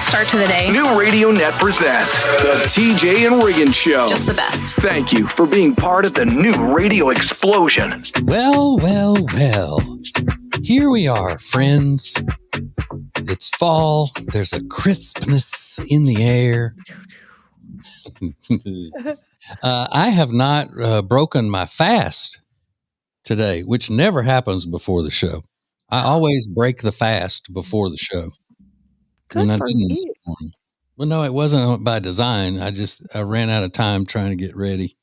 start to the day. New Radio Net presents the TJ and Riggins Show. Just the best. Thank you for being part of the new radio explosion. Well. Here we are, friends. It's fall. There's a crispness in the air. I have not broken my fast today, which never happens before the show. I always break the fast before the show. Good for you. This morning. Well, no, it wasn't by design. I ran out of time trying to get ready.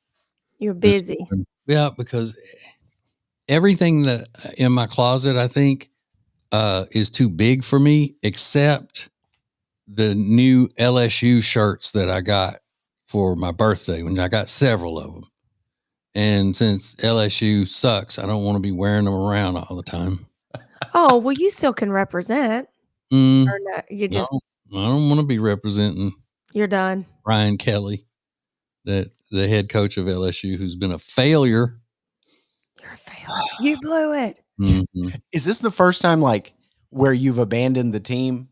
You're busy. Yeah, because everything that in my closet, I think, is too big for me, except the new LSU shirts that I got for my birthday. When I got several of them. And since LSU sucks, I don't want to be wearing them around all the time. Oh, well, you still can represent. Or no, I don't want to be representing. You're done. Brian Kelly, the head coach of LSU, who's been a failure. You're a failure. You blew it. Mm-hmm. Is this the first time where you've abandoned the team?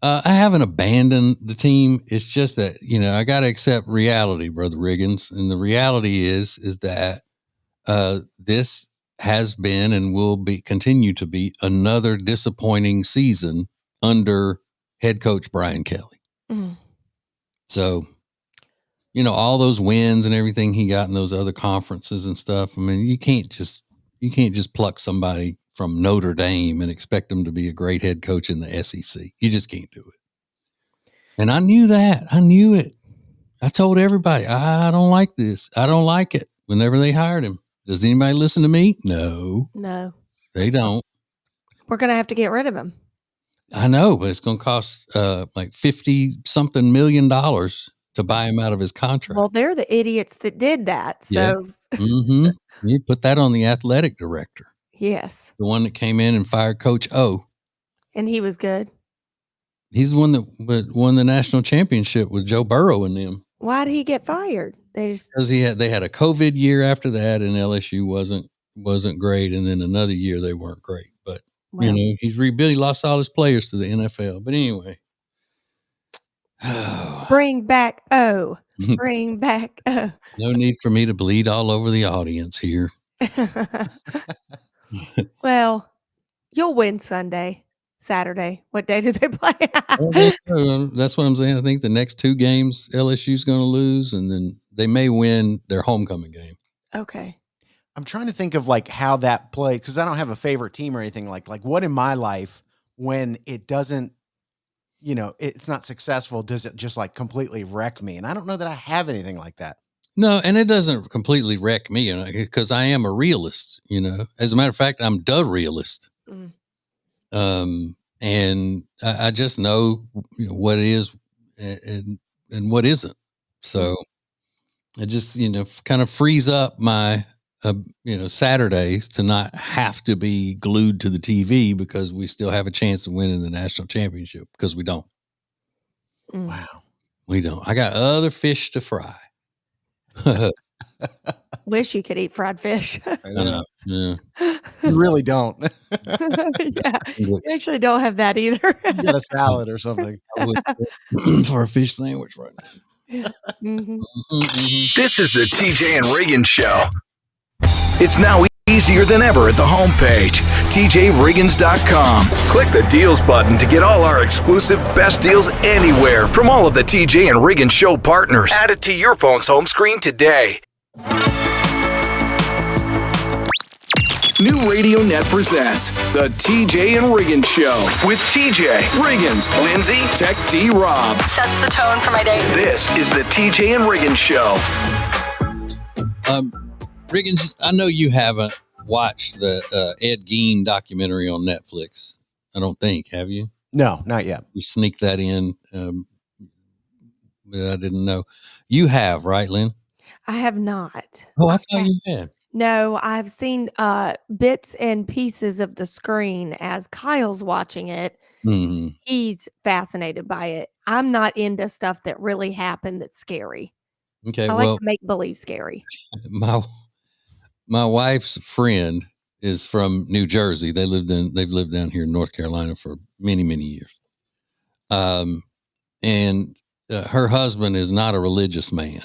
I haven't abandoned the team. It's just that, I got to accept reality, Brother Riggins. And the reality is that this has been and will continue to be another disappointing season under head coach Brian Kelly. Mm. So, all those wins and everything he got in those other conferences and stuff. I mean, you can't just pluck somebody from Notre Dame and expect them to be a great head coach in the SEC. You just can't do it. And I knew that. I knew it. I told everybody, I don't like this. I don't like it whenever they hired him. Does anybody listen to me? No. No. They don't. We're going to have to get rid of him. I know, but it's going to cost like $50-something million to buy him out of his contract. Well, they're the idiots that did that. So yeah. Mm-hmm. You put that on the athletic director. Yes. The one that came in and fired Coach O. And he was good. He's the one that won the national championship with Joe Burrow and them. Why did he get fired? Because they had a COVID year after that, and LSU wasn't great, and then another year they weren't great. But he's rebuilt. He lost all his players to the NFL. But anyway, bring back O. Bring back O. No need for me to bleed all over the audience here. Well, you'll win Saturday. What day do they play? That's what I'm saying. I think the next two games LSU's going to lose, and then they may win their homecoming game. Okay. I'm trying to think of how that play, because I don't have a favorite team or anything like what in my life when it doesn't, it's not successful, does it just completely wreck me? And I don't know that I have anything like that. No, and it doesn't completely wreck me because I am a realist, As a matter of fact, I'm the realist. Mm. And I just know what is and what isn't. So it just, kind of frees up my, Saturdays to not have to be glued to the TV because we still have a chance of winning the national championship, because we don't. Mm. Wow. We don't. I got other fish to fry. Wish you could eat fried fish. I know. Yeah. You really don't. Yeah. You actually don't have that either. You got a salad or something. For a fish sandwich right now. Mm-hmm. Mm-hmm. This is the TJ and Riggins Show. It's now easier than ever at the homepage, tjriggins.com. Click the deals button to get all our exclusive best deals anywhere from all of the TJ and Riggins Show partners. Add it to your phone's home screen today. New Radio Net presents the TJ and Riggins Show with TJ, Riggins, Lindsay, Tech D Rob. Sets the tone for my day. This is the TJ and Riggins Show. Riggins, I know you haven't watched the Ed Gein documentary on Netflix. I don't think, have you? No, not yet. You sneak that in, but I didn't know. You have, right, Lynn? I have not. Oh, I thought you had. No, I've seen bits and pieces of the screen as Kyle's watching it. Mm-hmm. He's fascinated by it. I'm not into stuff that really happened that's scary. Okay, I like to make believe scary. My wife's friend is from New Jersey. They've lived down here in North Carolina for many, many years. and her husband is not a religious man,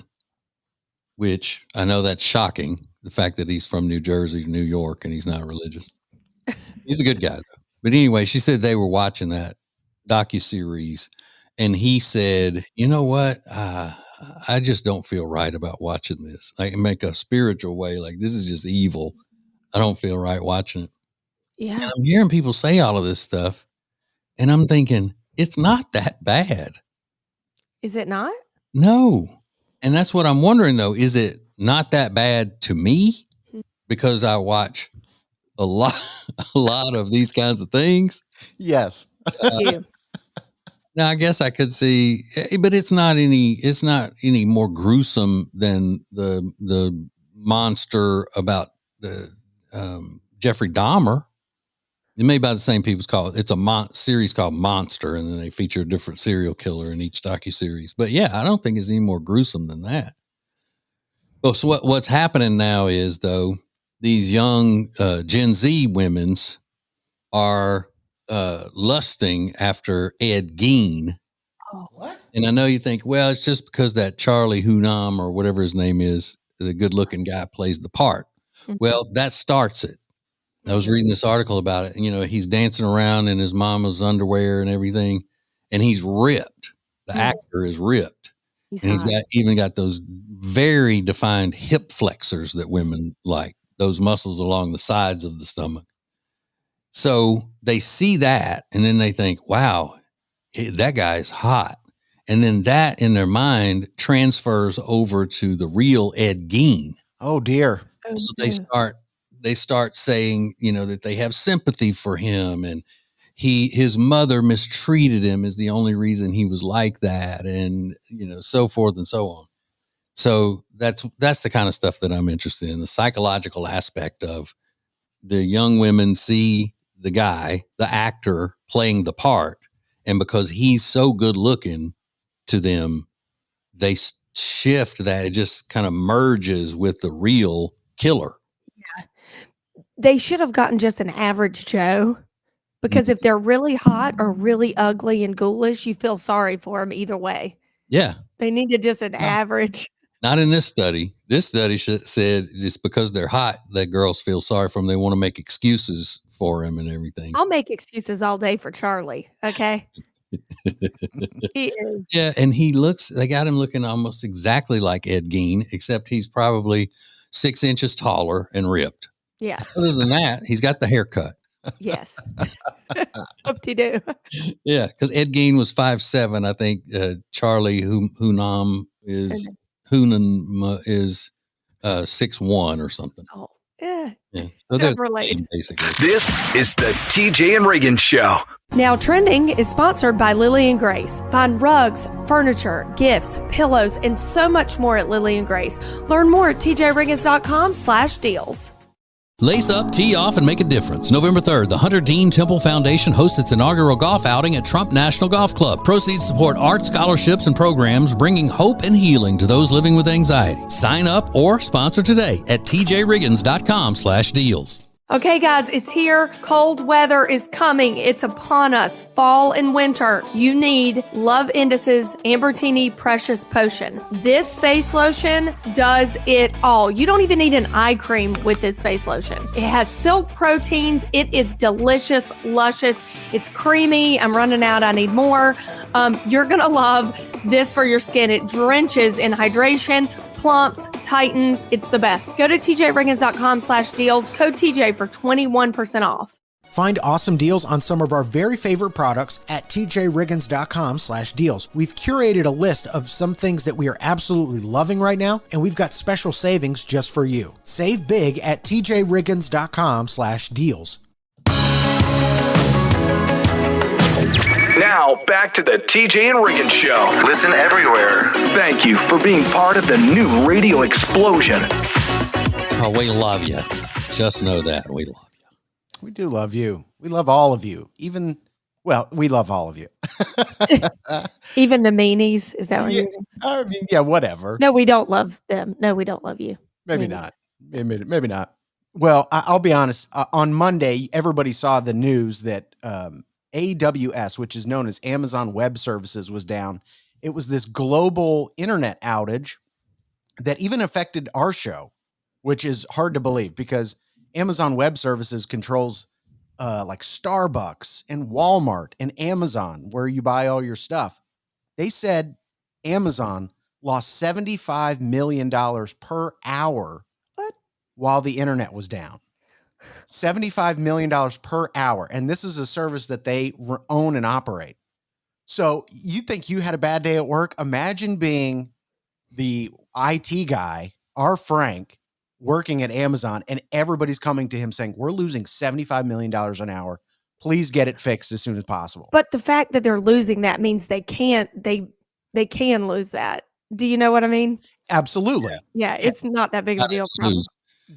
which I know that's shocking. The fact that he's from New Jersey, New York, and he's not religious. He's a good guy though. But anyway, she said they were watching that docuseries, and he said, "You know what? I just don't feel right about watching this. I can make a spiritual way, like this is just evil. I don't feel right watching it." Yeah. And I'm hearing people say all of this stuff, and I'm thinking it's not that bad. Is it not? No, and that's what I'm wondering though. Is it not that bad to me because I watch a lot of these kinds of things? Yes. You. Now I guess I could see, but it's not any more gruesome than the monster about the Jeffrey Dahmer. It's made by the same people. It's a series called Monster, and then they feature a different serial killer in each docuseries. But yeah, I don't think it's any more gruesome than that. Well, so what's happening now is though these young Gen Z women's are lusting after Ed Gein. Oh. What? And I know you think, well, it's just because that Charlie Hunnam or whatever his name is, the good looking guy plays the part. Mhm. Well, that starts it. I was reading this article about it, and he's dancing around in his mama's underwear and everything, and he's ripped. The actor is ripped. He's And hot. he's got those very defined hip flexors that women like, those muscles along the sides of the stomach. So they see that, and then they think, wow, that guy's hot. And then that in their mind transfers over to the real Ed Gein. Oh dear. Oh, So no. they start saying, that they have sympathy for him, and his mother mistreated him is the only reason he was like that, and so forth and so on. So that's the kind of stuff that I'm interested in, the psychological aspect of the young women see the guy, the actor playing the part, and because he's so good looking to them, they shift that. It just kind of merges with the real killer. They should have gotten just an average Joe, because if they're really hot or really ugly and ghoulish, you feel sorry for them either way. Yeah. They needed just an average. Not in this study. This study said it's because they're hot that girls feel sorry for them. They want to make excuses for him and everything. I'll make excuses all day for Charlie. Okay. He is. Yeah. And they got him looking almost exactly like Ed Gein, except he's probably 6 inches taller and ripped. Yeah. Other than that, he's got the haircut. Yes. Whoop-de-doo. Yeah. Because Ed Gein was 5'7". I think Charlie Hunnam is 6'1" or something. Oh, yeah. Yeah. So they're Never late. basically. This is the TJ and Riggins Show. Now, Trending is sponsored by Lily and Grace. Find rugs, furniture, gifts, pillows, and so much more at Lily and Grace. Learn more at tjriggins.com/deals. Lace up, tee off, and make a difference. November 3rd, the Hunter Dean Temple Foundation hosts its inaugural golf outing at Trump National Golf Club. Proceeds support art, scholarships, and programs bringing hope and healing to those living with anxiety. Sign up or sponsor today at tjriggins.com/deals. Okay, guys, it's here. Cold weather is coming. It's upon us. Fall and winter. You need Love Indus's Ambertini Precious Potion. This face lotion does it all. You don't even need an eye cream with this face lotion. It has silk proteins. It is delicious, luscious. It's creamy. I'm running out. I need more. You're going to love this for your skin. It drenches in hydration, plumps, tightens. It's the best. Go to tjriggins.com/deals. Code TJ for 21% off. Find awesome deals on some of our very favorite products at tjriggins.com/deals. We've curated a list of some things that we are absolutely loving right now, and we've got special savings just for you. Save big at tjriggins.com/deals. Now, back to the TJ and Riggins Show. Listen everywhere. Thank you for being part of the new radio explosion. Oh, we love you. Just know that. We love you. We do love you. We love all of you. We love all of you. Even the meanies. Is that what Yeah, you're I mean, yeah, whatever. No, we don't love them. No, we don't love you. Maybe meanies. not. Maybe not. Well, I'll be honest. On Monday, everybody saw the news that AWS, which is known as Amazon Web Services, was down. It was this global internet outage that even affected our show, which is hard to believe because Amazon Web Services controls like Starbucks and Walmart and Amazon, where you buy all your stuff. They said Amazon lost $75 million per hour while the internet was down. $75 million per hour. And this is a service that they own and operate. So you think you had a bad day at work? Imagine being the IT guy, our Frank, working at Amazon, and everybody's coming to him saying, we're losing $75 million an hour. Please get it fixed as soon as possible. But the fact that they're losing that means they can lose that. Do you know what I mean? Absolutely. Yeah, it's not that big of a deal. Probably.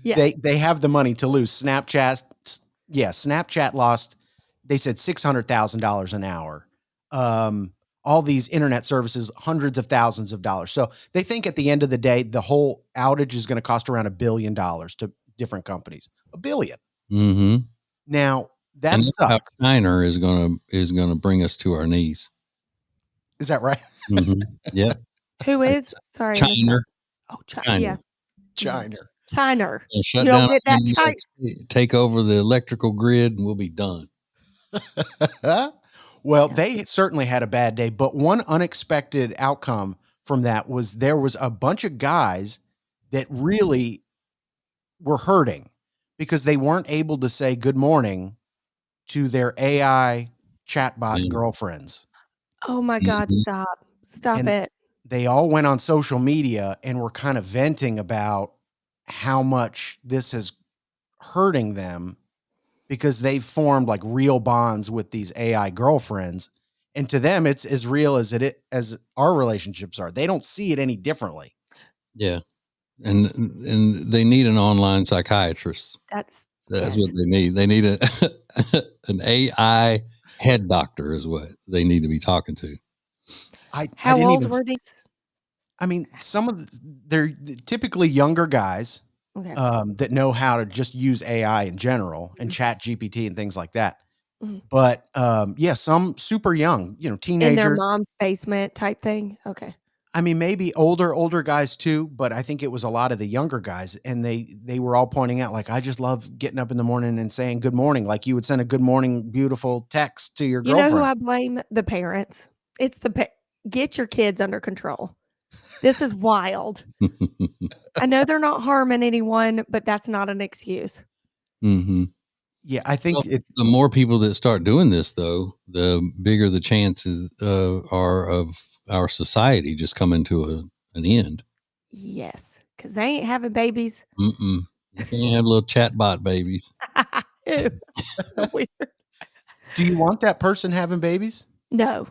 Yeah. They have the money to lose. Snapchat lost, they said $600,000 an hour. All these internet services, hundreds of thousands of dollars. So they think at the end of the day, the whole outage is going to cost around $1 billion to different companies. $1 billion. Mm-hmm. Now that's how China is gonna bring us to our knees. Is that right? Mm-hmm. Yeah. Who is? Sorry. China. Oh, China. Yeah. China. China. Shut down. Take over the electrical grid, and we'll be done. Well, they certainly had a bad day, but one unexpected outcome from that was there was a bunch of guys that really were hurting because they weren't able to say good morning to their AI chatbot girlfriends. Oh my God, stop it. They all went on social media and were kind of venting about how much this is hurting them because they've formed like real bonds with these AI girlfriends. And to them, it's as real as as our relationships are. They don't see it any differently. Yeah. And they need an online psychiatrist. That's what they need. They need an AI head doctor is what they need to be talking to. How old were these? I mean, they're typically younger guys. Okay. That know how to just use AI in general and chat GPT and things like that. Mm-hmm. But some super young, teenagers. In their mom's basement type thing. Okay. I mean, maybe older guys too, but I think it was a lot of the younger guys. And they were all pointing out, like, I just love getting up in the morning and saying good morning. Like you would send a good morning, beautiful text to your girlfriend. You know who I blame? The parents. It's get your kids under control. This is wild. I know they're not harming anyone, but that's not an excuse. Mm-hmm. Yeah, I think it's the more people that start doing this, though, the bigger the chances are of our society just coming to an end. Yes, because they ain't having babies. Mm-mm. You can't have little chatbot babies. Ew, so weird. Do you want that person having babies? No,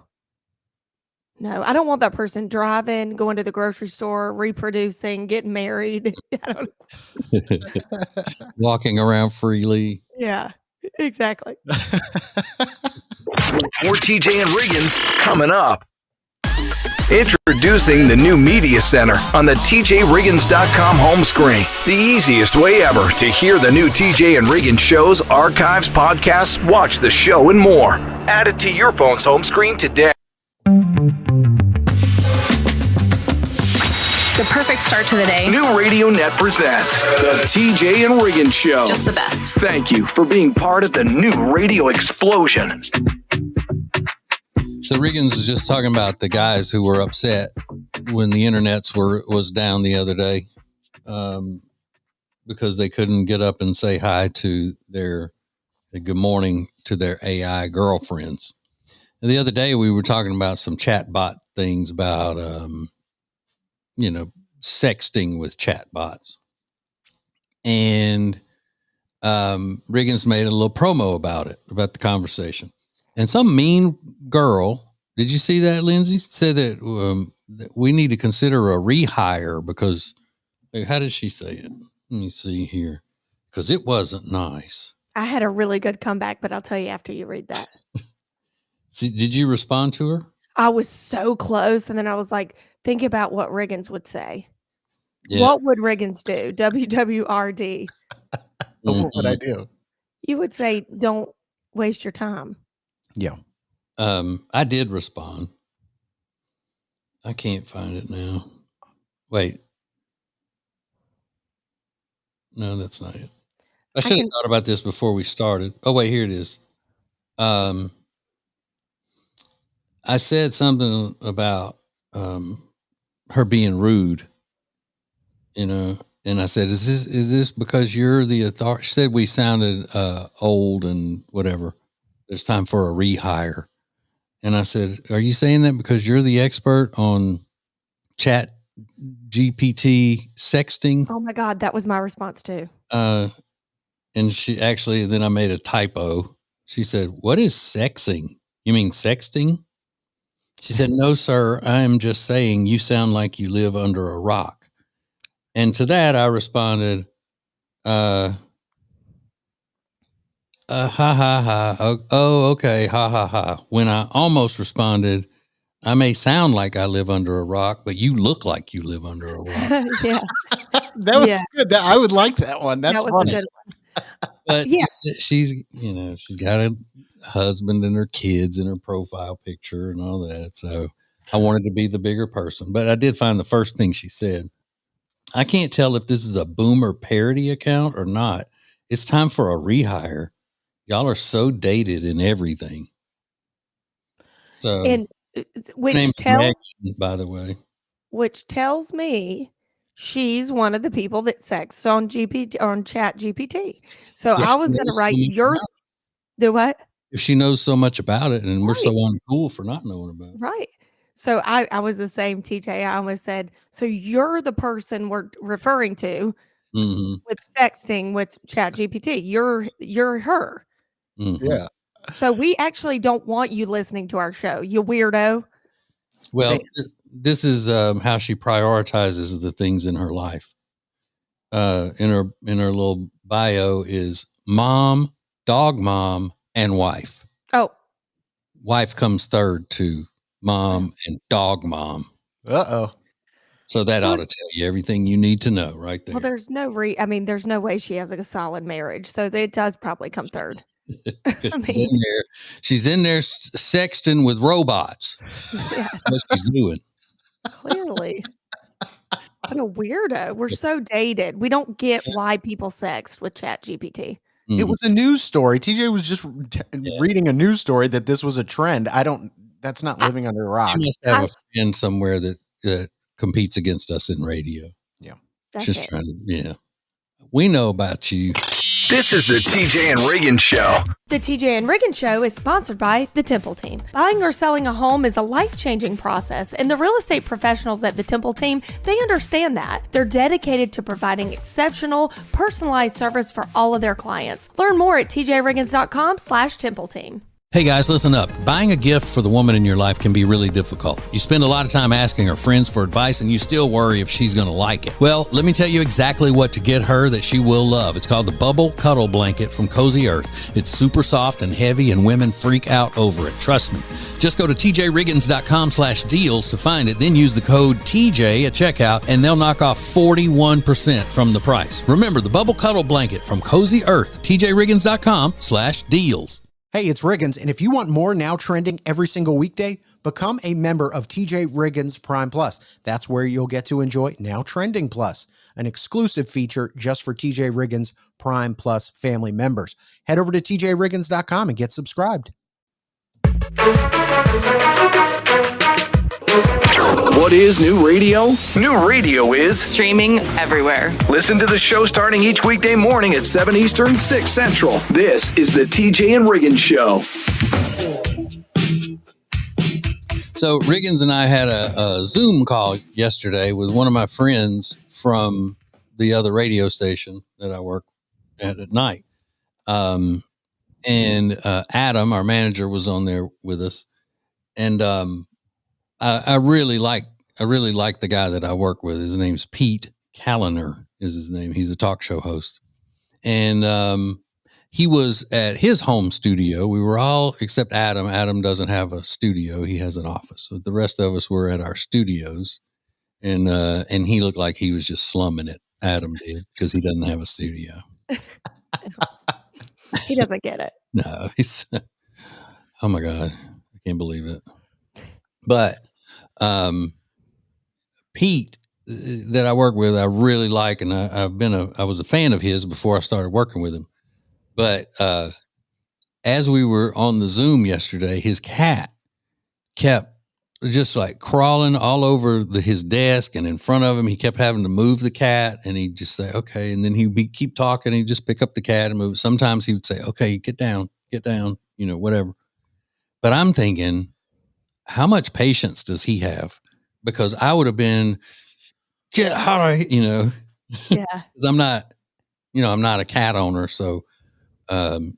I don't want that person driving, going to the grocery store, reproducing, getting married. I don't know. Walking around freely. Yeah, exactly. More TJ and Riggins coming up. Introducing the new Media Center on the TJRiggins.com home screen. The easiest way ever to hear the new TJ and Riggins shows, archives, podcasts, watch the show, and more. Add it to your phone's home screen today. The perfect start to the day. New Radio Net presents the TJ and Riggins Show. Just the best. Thank you for being part of the new radio explosion. So Riggins was just talking about the guys who were upset when the internets was down the other day because they couldn't get up and say hi to their good morning to their AI girlfriends. And the other day we were talking about some chatbot things about sexting with chatbots. And Riggins made a little promo about the conversation. And some mean girl, did you see that, Lindsay? Said that we need to consider a rehire because, how did she say it? Let me see here. Because it wasn't nice. I had a really good comeback, but I'll tell you after you read that. See, did you respond to her? I was so close. And then I was like, think about what Riggins would say. Yeah. What would Riggins do? WWRD. What would I do? You would say, don't waste your time. Yeah. I did respond. I can't find it now. Wait. No, that's not it. I should have thought about this before we started. Oh, wait, here it is. I said something about her being rude, and I said, is this because you're the authority? She said we sounded old and whatever. There's time for a rehire. And I said, are you saying that because you're the expert on chat GPT sexting? Oh my God, that was my response too. And she actually, then I made a typo. She said, what is sexing? You mean sexting? She said, no, sir. I am just saying you sound like you live under a rock. And to that, I responded, ha ha ha. Oh, okay. Ha ha ha. When I almost responded, I may sound like I live under a rock, but you look like you live under a rock. Yeah. That was good. I would like that one. That's That was funny. a good one. But Yeah. she's got a husband and her kids in her profile picture and all that. So I wanted to be the bigger person, but I did find the first thing she said. I can't tell if this is a boomer parody account or not. It's time for a rehire. Y'all are so dated in everything. So, And Megan, by the way, which tells me she's one of the people that sexts on Chat GPT. So I was going to write do what? If she knows so much about it, and we're so uncool for not knowing about it. Right. So I was the same, TJ. I almost said, so you're the person we're referring to with sexting with Chat GPT. You're her. Mm-hmm. Yeah. So we actually don't want you listening to our show, you weirdo. Well, this is how she prioritizes the things in her life. In her little bio is mom, dog mom, and wife. Oh, wife comes third to mom and dog mom. Uh-oh. So that ought to tell you everything you need to know right there. Well, there's no there's no way she has a solid marriage. So it does probably come third. She's in there sexting with robots. Yeah. What she's doing. Clearly. What a weirdo. We're so dated. We don't get why people sext with Chat GPT. It was a news story. TJ was just reading a news story that this was a trend. That's not living under a rock. She must have a friend somewhere that competes against us in radio. Yeah. That's just it. trying to, we know about you. This is the TJ and Riggins Show. The TJ and Riggins Show is sponsored by the Temple Team. Buying or selling a home is a life-changing process, and the real estate professionals at the Temple Team, they understand that. They're dedicated to providing exceptional, personalized service for all of their clients. Learn more at tjriggins.com/Temple Team. Hey guys, listen up. Buying a gift for the woman in your life can be really difficult. You spend a lot of time asking her friends for advice and you still worry if she's going to like it. Well, let me tell you exactly what to get her that she will love. It's called the Bubble Cuddle Blanket from Cozy Earth. It's super soft and heavy and women freak out over it. Trust me. Just go to tjriggins.com/deals to find it. Then use the code TJ at checkout and they'll knock off 41% from the price. Remember, the Bubble Cuddle Blanket from Cozy Earth. tjriggins.com/deals. Hey, it's Riggins, and if you want more Now Trending every single weekday, become a member of TJ Riggins Prime Plus. That's where you'll get to enjoy Now Trending Plus, an exclusive feature just for TJ Riggins Prime Plus family members. Head over to tjriggins.com and get subscribed. What is new radio? New radio is streaming everywhere. Listen to the show starting each weekday morning at 7 Eastern, 6 Central. This is the TJ and Riggins Show. So Riggins and I had a Zoom call yesterday with one of my friends from the other radio station that I work at night. And Adam, our manager, was on there with us. And I really like the guy that I work with. His name's Pete Calliner is his name. He's a talk show host. And he was at his home studio. We were all, except Adam. Adam doesn't have a studio. He has an office. So the rest of us were at our studios. And he looked like he was just slumming it. Adam did, because he doesn't have a studio. He doesn't get it. No, he's Oh my God. I can't believe it. But Pete that I work with, I really like, and I was a fan of his before I started working with him. But as we were on the Zoom yesterday, his cat kept just like crawling all over his desk and in front of him. He kept having to move the cat, and he'd just say, okay. And then he'd keep talking. He'd just pick up the cat and move. Sometimes he would say, okay, get down, whatever. But I'm thinking, how much patience does he have? Because I would have been, get out of, Yeah. because I'm not a cat owner. So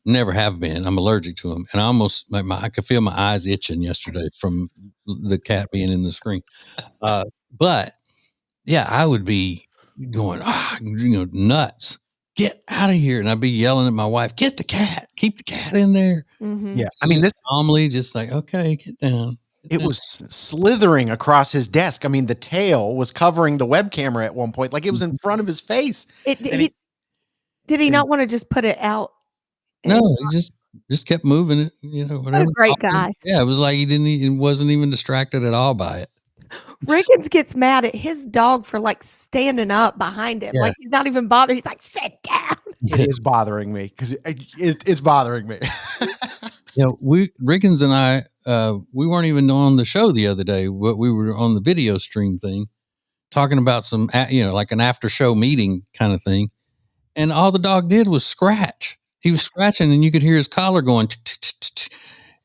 never have been. I'm allergic to them, and I could feel my eyes itching yesterday from the cat being in the screen. But yeah, I would be going, nuts. Get out of here. And I'd be yelling at my wife, get the cat, keep the cat in there. Mm-hmm. Yeah. I mean, this Calmly, just like, okay, get down. it was slithering across his desk. I mean, the tail was covering the web camera at one point, like it was in front of his face. Did he not want to just put it out? No, he just kept moving it, whatever. What a great guy. Yeah, it was like he wasn't even distracted at all by it. Riggins gets mad at his dog for like standing up behind him. Yeah. Like he's not even bothered. He's like, sit down. It is bothering me because it's bothering me. Yeah, Riggins and I, we weren't even on the show the other day. We were on the video stream thing, talking about some, like an after show meeting kind of thing. And all the dog did was scratch. He was scratching, and you could hear his collar going.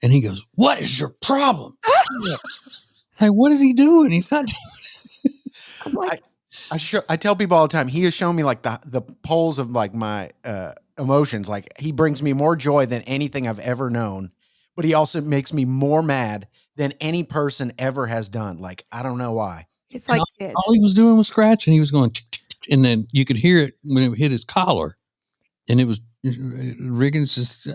And he goes, "What is your problem?" It's like, what is he doing? He's not. I'm like, I tell people all the time, he has shown me like the poles of like my emotions. Like he brings me more joy than anything I've ever known, but he also makes me more mad than any person ever has done. Like, I don't know why. it's like kids. All he was doing was scratching. He was going, and then you could hear it when it hit his collar, and it was Riggins just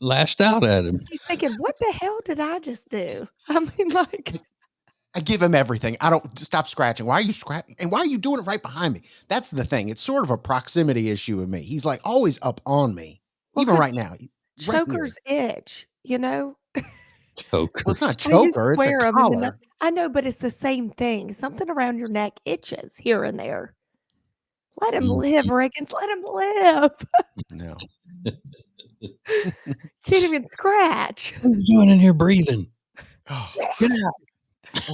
lashed out at him. He's thinking, what the hell did I just do? I mean, like, I give him everything. I don't stop scratching. Why are you scratching? And why are you doing it right behind me? That's the thing. It's sort of a proximity issue with me. He's like always up on me, Well, even 'cause right now. chokers itch, Choker. Well, it's not I used to choker. It's wear a 'em and then collar. I know, but it's the same thing. Something around your neck itches here and there. Let him live, Riggins. Let him live. No. Can't even scratch. What are you doing in here breathing? Oh, Get out.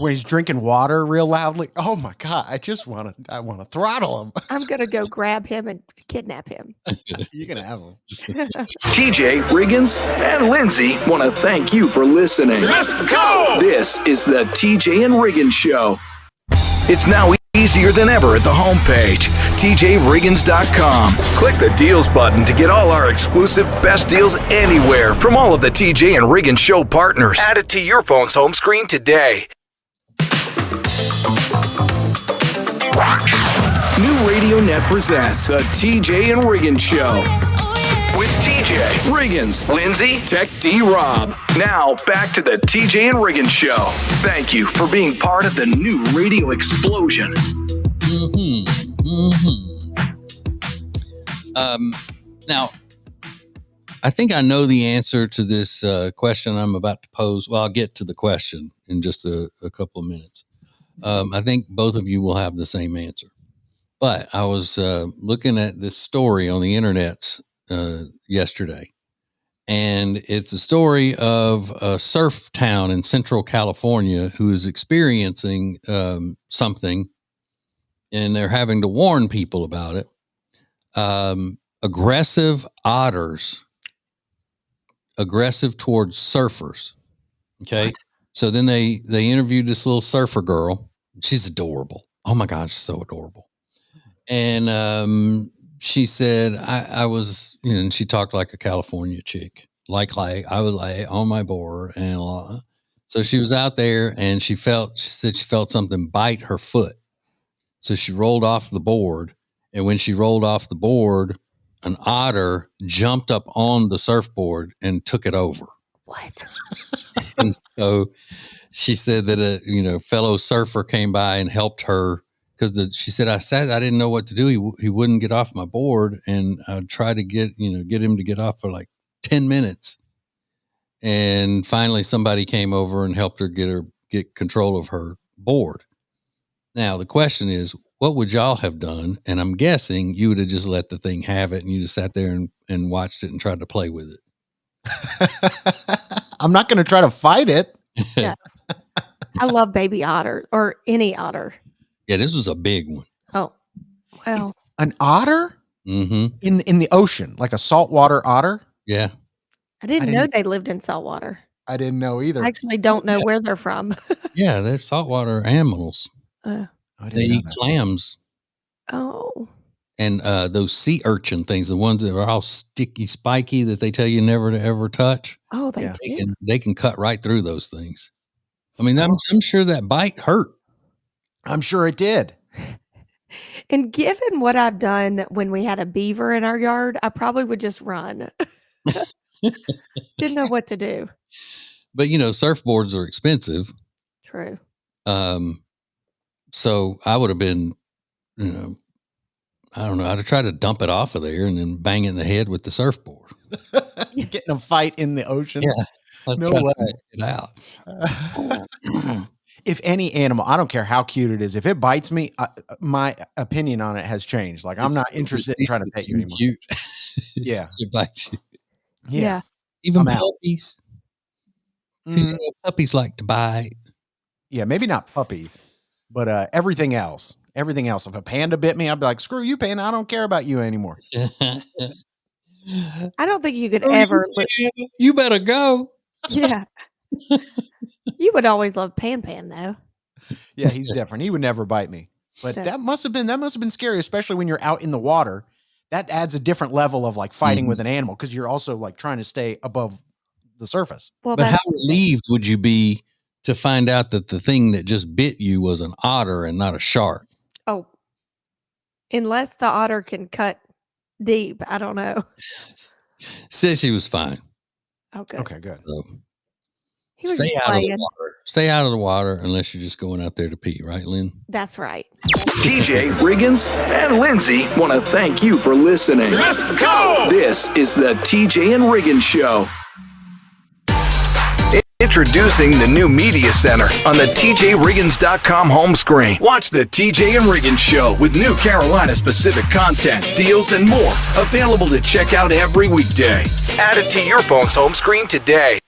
when he's drinking water real loudly. Oh my God. I want to throttle him. I'm going to go grab him and kidnap him. You can have him. TJ, Riggins, and Lindsay want to thank you for listening. Let's go! This is the TJ and Riggins Show. It's now easier than ever at the homepage, tjriggins.com. Click the deals button to get all our exclusive best deals anywhere from all of the TJ and Riggins Show partners. Add it to your phone's home screen today. New Radio Net presents the TJ and Riggins Show. With TJ, Riggins, Lindsay, Tech D Rob. Now back to the TJ and Riggins Show. Thank you for being part of the new radio explosion. Now, I think I know the answer to this question I'm about to pose. Well, I'll get to the question in just a couple of minutes. I think both of you will have the same answer. But I was looking at this story on the internet yesterday, and it's a story of a surf town in Central California who is experiencing something, and they're having to warn people about it. Aggressive otters, aggressive towards surfers. Okay. What? So then they interviewed this little surfer girl. She's adorable. Oh my God, she's so adorable. And she said, I was, and she talked like a California chick, like I was like on my board, and so she was out there, and she said she felt something bite her foot, so she rolled off the board, and when she rolled off the board, an otter jumped up on the surfboard and took it over. What? And so she said that a fellow surfer came by and helped her. Because she said, I didn't know what to do. He wouldn't get off my board, and I tried to get him to get off for like 10 minutes. And finally somebody came over and helped her get control of her board. Now the question is, what would y'all have done? And I'm guessing you would have just let the thing have it and you just sat there and watched it and tried to play with it. I'm not going to try to fight it. Yeah. I love baby otter or any otter. Yeah, this was a big one. Oh, well. An otter Mm-hmm. in the ocean, like a saltwater otter. Yeah. I didn't know they lived in saltwater. I didn't know either. I actually don't know where they're from. Yeah, they're saltwater animals. I They didn't know eat that. clams Oh. and those sea urchin things, the ones that are all sticky, spiky that they tell you never to ever touch. Oh, they Yeah. do. They can cut right through those things. I mean, I'm sure that bite hurt. I'm sure it did. And given what I've done when we had a beaver in our yard, I probably would just run. Didn't know what to do. But surfboards are expensive. True. So I would have been, I don't know, I'd have tried to dump it off of there and then bang it in the head with the surfboard. Getting a fight in the ocean. Yeah. I'd No try to way. knock it out. If any animal, I don't care how cute it is, if it bites me, my opinion on it has changed. Like I'm not interested in trying to pet you anymore. Cute. Yeah. It bites you. Yeah. Even I'm out. puppies. 'Cause, Mm, puppies like to bite. yeah, maybe not puppies, but everything else. Everything else. If a panda bit me, I'd be like, screw you, panda. I don't care about you anymore. I don't think you could ever. You better go. Yeah. You would always love Pan Pan, though. Yeah, he's different. He would never bite me. But Yeah. that must have been scary, especially when you're out in the water. That adds a different level of like fighting with an animal because you're also like trying to stay above the surface. Well, But how that's relieved would you be to find out that the thing that just bit you was an otter and not a shark? oh, unless the otter can cut deep, I don't know. Says she was fine. Oh, good. Okay, good. So He was stay just out of the playing. water. Stay out of the water unless you're just going out there to pee, right, Lynn? That's right. TJ Riggins and Lindsay want to thank you for listening. Let's go! This is the TJ and Riggins Show. Introducing the new Media Center on the TJRiggins.com home screen. Watch the TJ and Riggins Show with new Carolina-specific content, deals, and more. Available to check out every weekday. Add it to your phone's home screen today.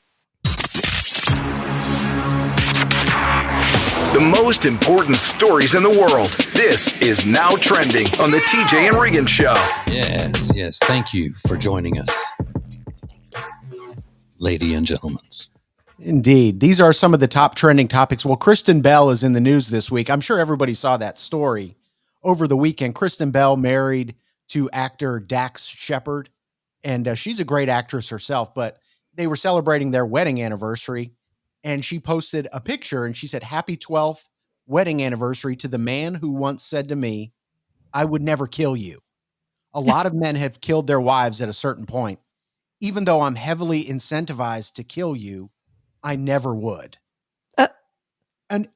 The most important stories in the world. This is Now Trending on the TJ and Riggins Show. Yes. Thank you for joining us, lady and gentlemen. Indeed. These are some of the top trending topics. Well, Kristen Bell is in the news this week. I'm sure everybody saw that story over the weekend. Kristen Bell married to actor Dax Shepard, and she's a great actress herself, but they were celebrating their wedding anniversary, and she posted a picture, and she said, "Happy 12th wedding anniversary to the man who once said to me, I would never kill you. A lot of men have killed their wives at a certain point. Even though I'm heavily incentivized to kill you, I never would." And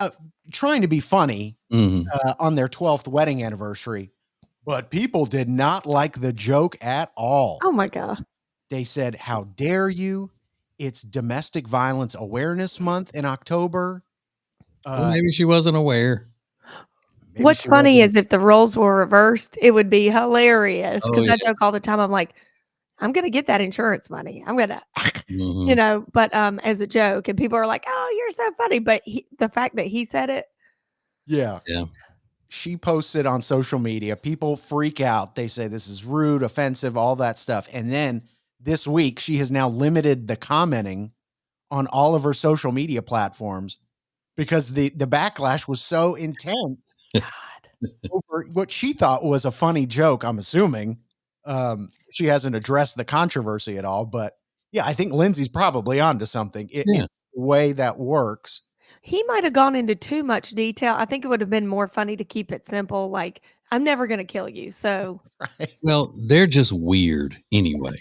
trying to be funny on their 12th wedding anniversary, but people did not like the joke at all. Oh, my God. They said, "How dare you? It's Domestic Violence Awareness Month in October." Well, maybe she wasn't aware. Maybe What's she funny wasn't. is if the roles were reversed, it would be hilarious because I yeah. joke all the time. I'm like, I'm going to get that insurance money. I'm going to, Mhm. but as a joke, and people are like, oh, you're so funny. But the fact that he said it, Yeah. She posted on social media. People freak out. They say this is rude, offensive, all that stuff. And then this week, she has now limited the commenting on all of her social media platforms because the backlash was so intense over what she thought was a funny joke, I'm assuming. She hasn't addressed the controversy at all. But yeah, I think Lindsay's probably onto something. It's the way that works. he might have gone into too much detail. I think it would have been more funny to keep it simple. Like, I'm never going to kill you. So, Right? Well, they're just weird anyway.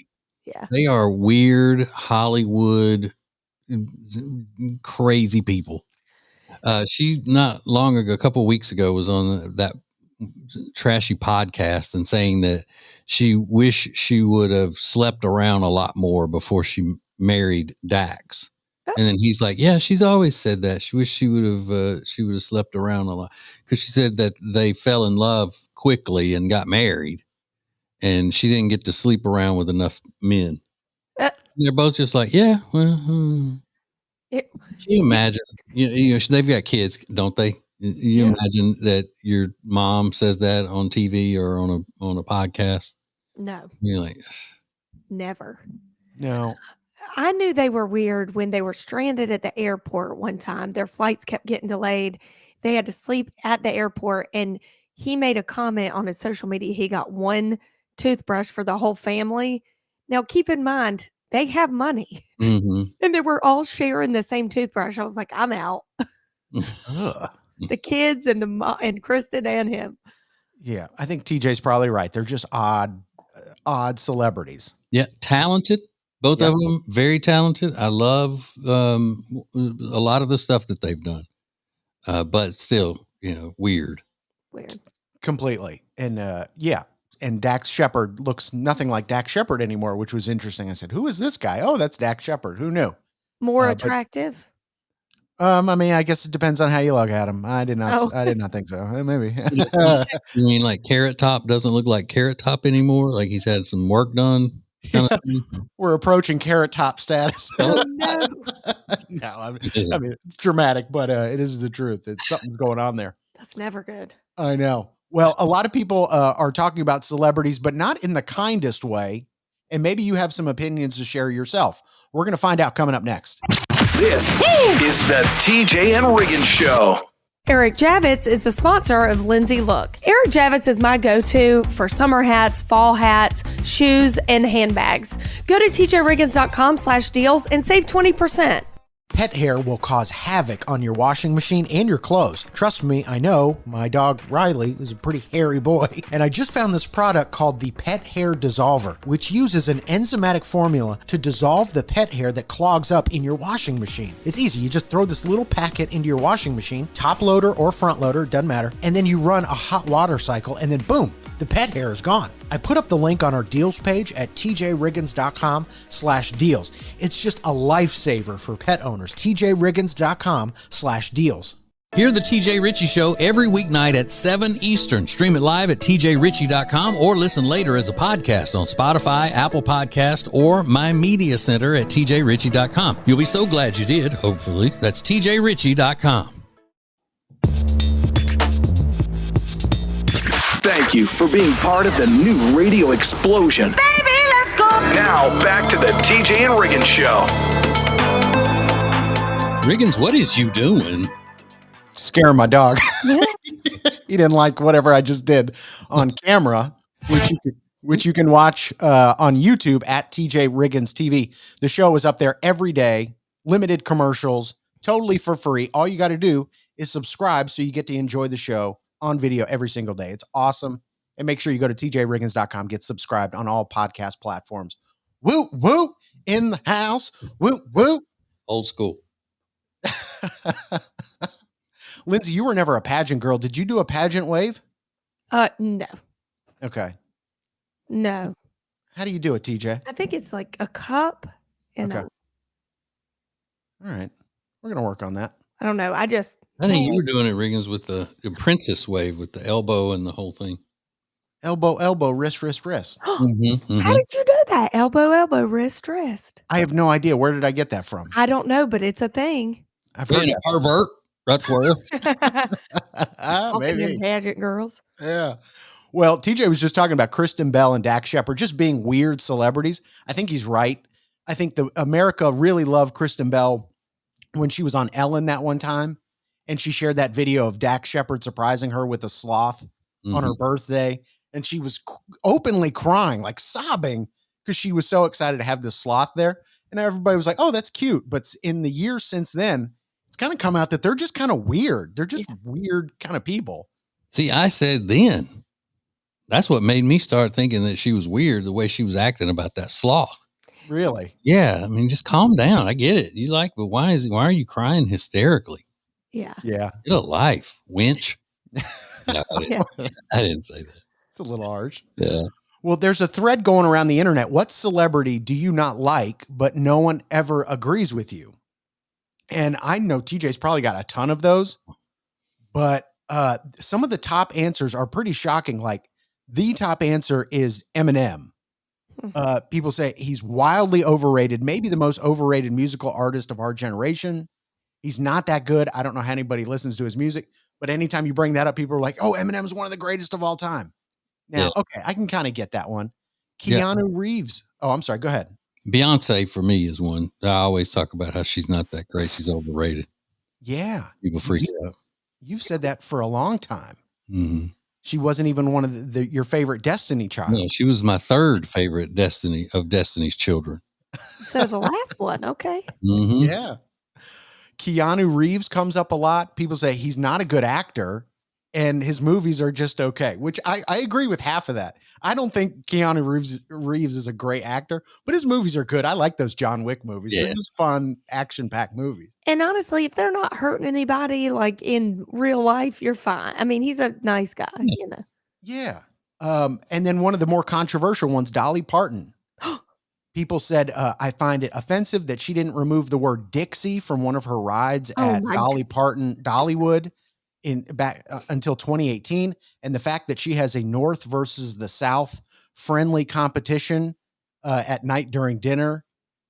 yeah. They are weird Hollywood crazy people. She not long ago, a couple of weeks ago, was on that trashy podcast and saying that she wished she would have slept around a lot more before she married Dax. And then he's like, yeah, she's always said that. She wished she would have slept around a lot, because she said that they fell in love quickly and got married, and she didn't get to sleep around with enough men. They're both just like, yeah, well, can you imagine? You know, they've got kids, don't they? You imagine that your mom says that on TV or on a podcast? No, You're like, never. No. I knew they were weird when they were stranded at the airport one time. Their flights kept getting delayed. They had to sleep at the airport, and he made a comment on his social media. He got one toothbrush for the whole family. Now, keep in mind, they have money, mm-hmm. and they were all sharing the same toothbrush. I was like, I'm out. The kids and and Kristen and him. Yeah, I think TJ's probably right. They're just odd celebrities. Yeah, talented. Both of them very talented. I love a lot of the stuff that they've done, but still, weird. Completely. And and Dax Shepard looks nothing like Dax Shepard anymore, which was interesting. I said, "Who is this guy?" Oh, that's Dax Shepard. Who knew? More attractive. I mean, I guess it depends on how you look at him. I did not think so. Maybe. You mean like Carrot Top doesn't look like Carrot Top anymore? Like he's had some work done? We're approaching Carrot Top status. Oh, no. No, I mean, it's dramatic, but it is the truth. Something's going on there. That's never good. I know. Well, a lot of people are talking about celebrities, but not in the kindest way. And maybe you have some opinions to share yourself. We're going to find out coming up next. This is the TJ and Riggins Show. Eric Javits is the sponsor of Lindsay Look. Eric Javits is my go-to for summer hats, fall hats, shoes, and handbags. Go to tjriggins.com/deals and save 20%. Pet hair will cause havoc on your washing machine and your clothes. Trust me, I know. My dog Riley is a pretty hairy boy, and I just found this product called the Pet Hair Dissolver, which uses an enzymatic formula to dissolve the pet hair that clogs up in your washing machine. It's easy. You just throw this little packet into your washing machine, top loader or front loader, doesn't matter, and then you run a hot water cycle, and then boom, the pet hair is gone. I put up the link on our deals page at tjriggins.com/deals. It's just a lifesaver for pet owners. tjriggins.com/deals. Hear the TJ Ritchie Show every weeknight at 7 Eastern. Stream it live at tjritchie.com or listen later as a podcast on Spotify, Apple Podcast, or My Media Center at tjritchie.com. You'll be so glad you did, hopefully. That's tjritchie.com. Thank you for being part of the new radio explosion. Baby, let's go. Now, back to the TJ and Riggins Show. Riggins, what is you doing? Scare my dog. He didn't like whatever I just did on camera, which you can watch on YouTube at TJ Riggins TV. The show is up there every day, limited commercials, totally for free. All you got to do is subscribe so you get to enjoy the show on video every single day. It's awesome. And make sure you go to tjriggins.com, get subscribed on all podcast platforms. Woo, woo, in the house. Woo, woo. Old school. Lindsay, you were never a pageant girl. Did you do a pageant wave? No. Okay. No. How do you do it, TJ? I think it's like a cup and All right. We're going to work on that. I don't know. I think you were doing it, Riggins, with the princess wave with the elbow and the whole thing. Elbow, wrist, wrist, wrist. How did you know that? Elbow, wrist, wrist. I have no idea. Where did I get that from? I don't know, but it's a thing. I've heard a pervert. That's where. Maybe. Pageant girls. Yeah. Well, TJ was just talking about Kristen Bell and Dax Shepard just being weird celebrities. I think he's right. I think America really loved Kristen Bell when she was on Ellen that one time, and she shared that video of Dax Shepard surprising her with a sloth on her birthday, and she was openly crying, like sobbing, because she was so excited to have this sloth there, and everybody was like, oh, that's cute. But in the years since then, it's kind of come out that they're just kind of weird. They're just weird kind of people. See, I said then. That's what made me start thinking that she was weird, the way she was acting about that sloth. Really? Yeah. I mean, just calm down. I get it. But why are you crying hysterically? Yeah. Yeah. Get a life, winch. No, I didn't say that. It's a little harsh. Yeah. Well, there's a thread going around the internet. What celebrity do you not like, but no one ever agrees with you? And I know TJ's probably got a ton of those, but some of the top answers are pretty shocking. Like the top answer is Eminem. People say he's wildly overrated, maybe the most overrated musical artist of our generation. He's not that good. I don't know how anybody listens to his music, but anytime you bring that up, people are like, oh, Eminem's one of the greatest of all time. Now, Yeah. okay, I can kind of get that one. Yeah. Keanu Reeves. Oh, I'm sorry. Go ahead. Beyonce for me is one. I always talk about how she's not that great. She's overrated. Yeah. People freak out. You've said that for a long time. Mm-hmm. She wasn't even one of your favorite Destiny child. No, she was my third favorite Destiny's Children. So the last one, okay. Mm-hmm. Yeah. Keanu Reeves comes up a lot. People say he's not a good actor and his movies are just okay, which I agree with half of that. I don't think Keanu Reeves is a great actor, but his movies are good. I like those John Wick movies. Yeah. They're just fun, action-packed movies. And honestly, if they're not hurting anybody like in real life, you're fine. I mean, he's a nice guy, you know. Yeah. And then one of the more controversial ones, Dolly Parton. People said, I find it offensive that she didn't remove the word Dixie from one of her rides at Dolly Parton, Dollywood until 2018. And the fact that she has a North versus the South friendly competition at night during dinner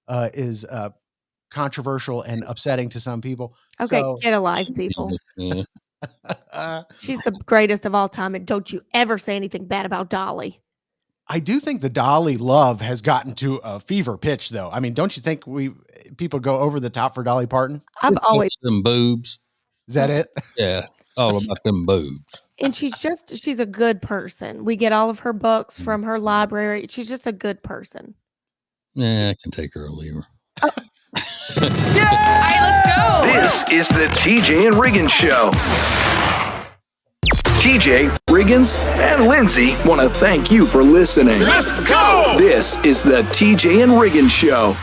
is controversial and upsetting to some people. Okay, So, get a life, people. Yeah. She's the greatest of all time. And don't you ever say anything bad about Dolly. I do think the Dolly love has gotten to a fever pitch, though. I mean, don't you think people go over the top for Dolly Parton? I've always them boobs. Is that it? Yeah, all about them boobs. And she's a good person. We get all of her books from her library. She's just a good person. Yeah, I can take her or leave her. All right, let's go. This is the TJ and Riggins Show. TJ, Riggins, and Lindsay want to thank you for listening. Let's go! This is the TJ and Riggins Show.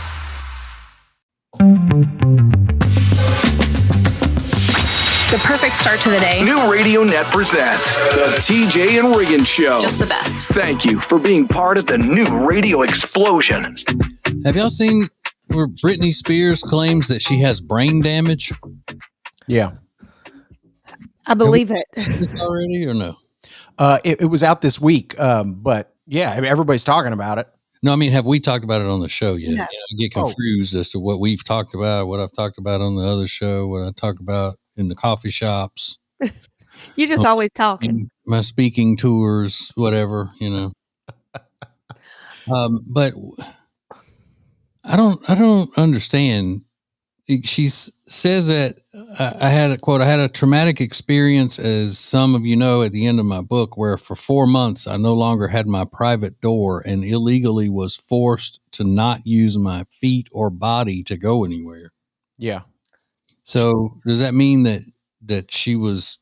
The perfect start to the day. New Radio Net presents the TJ and Riggins Show. Just the best. Thank you for being part of the new radio explosion. Have y'all seen where Britney Spears claims that she has brain damage? Yeah. I believe it. This already or no? It was out this week, but yeah, I mean, everybody's talking about it. No, I mean, have we talked about it on the show yet? No. I get confused as to what we've talked about, what I've talked about on the other show, what I talk about in the coffee shops. You're just always talking. My speaking tours, whatever, you know. But I don't understand. She says that I had a traumatic experience, as some of you know, at the end of my book, where for 4 months I no longer had my private door and illegally was forced to not use my feet or body to go anywhere. Yeah. So does that mean that she was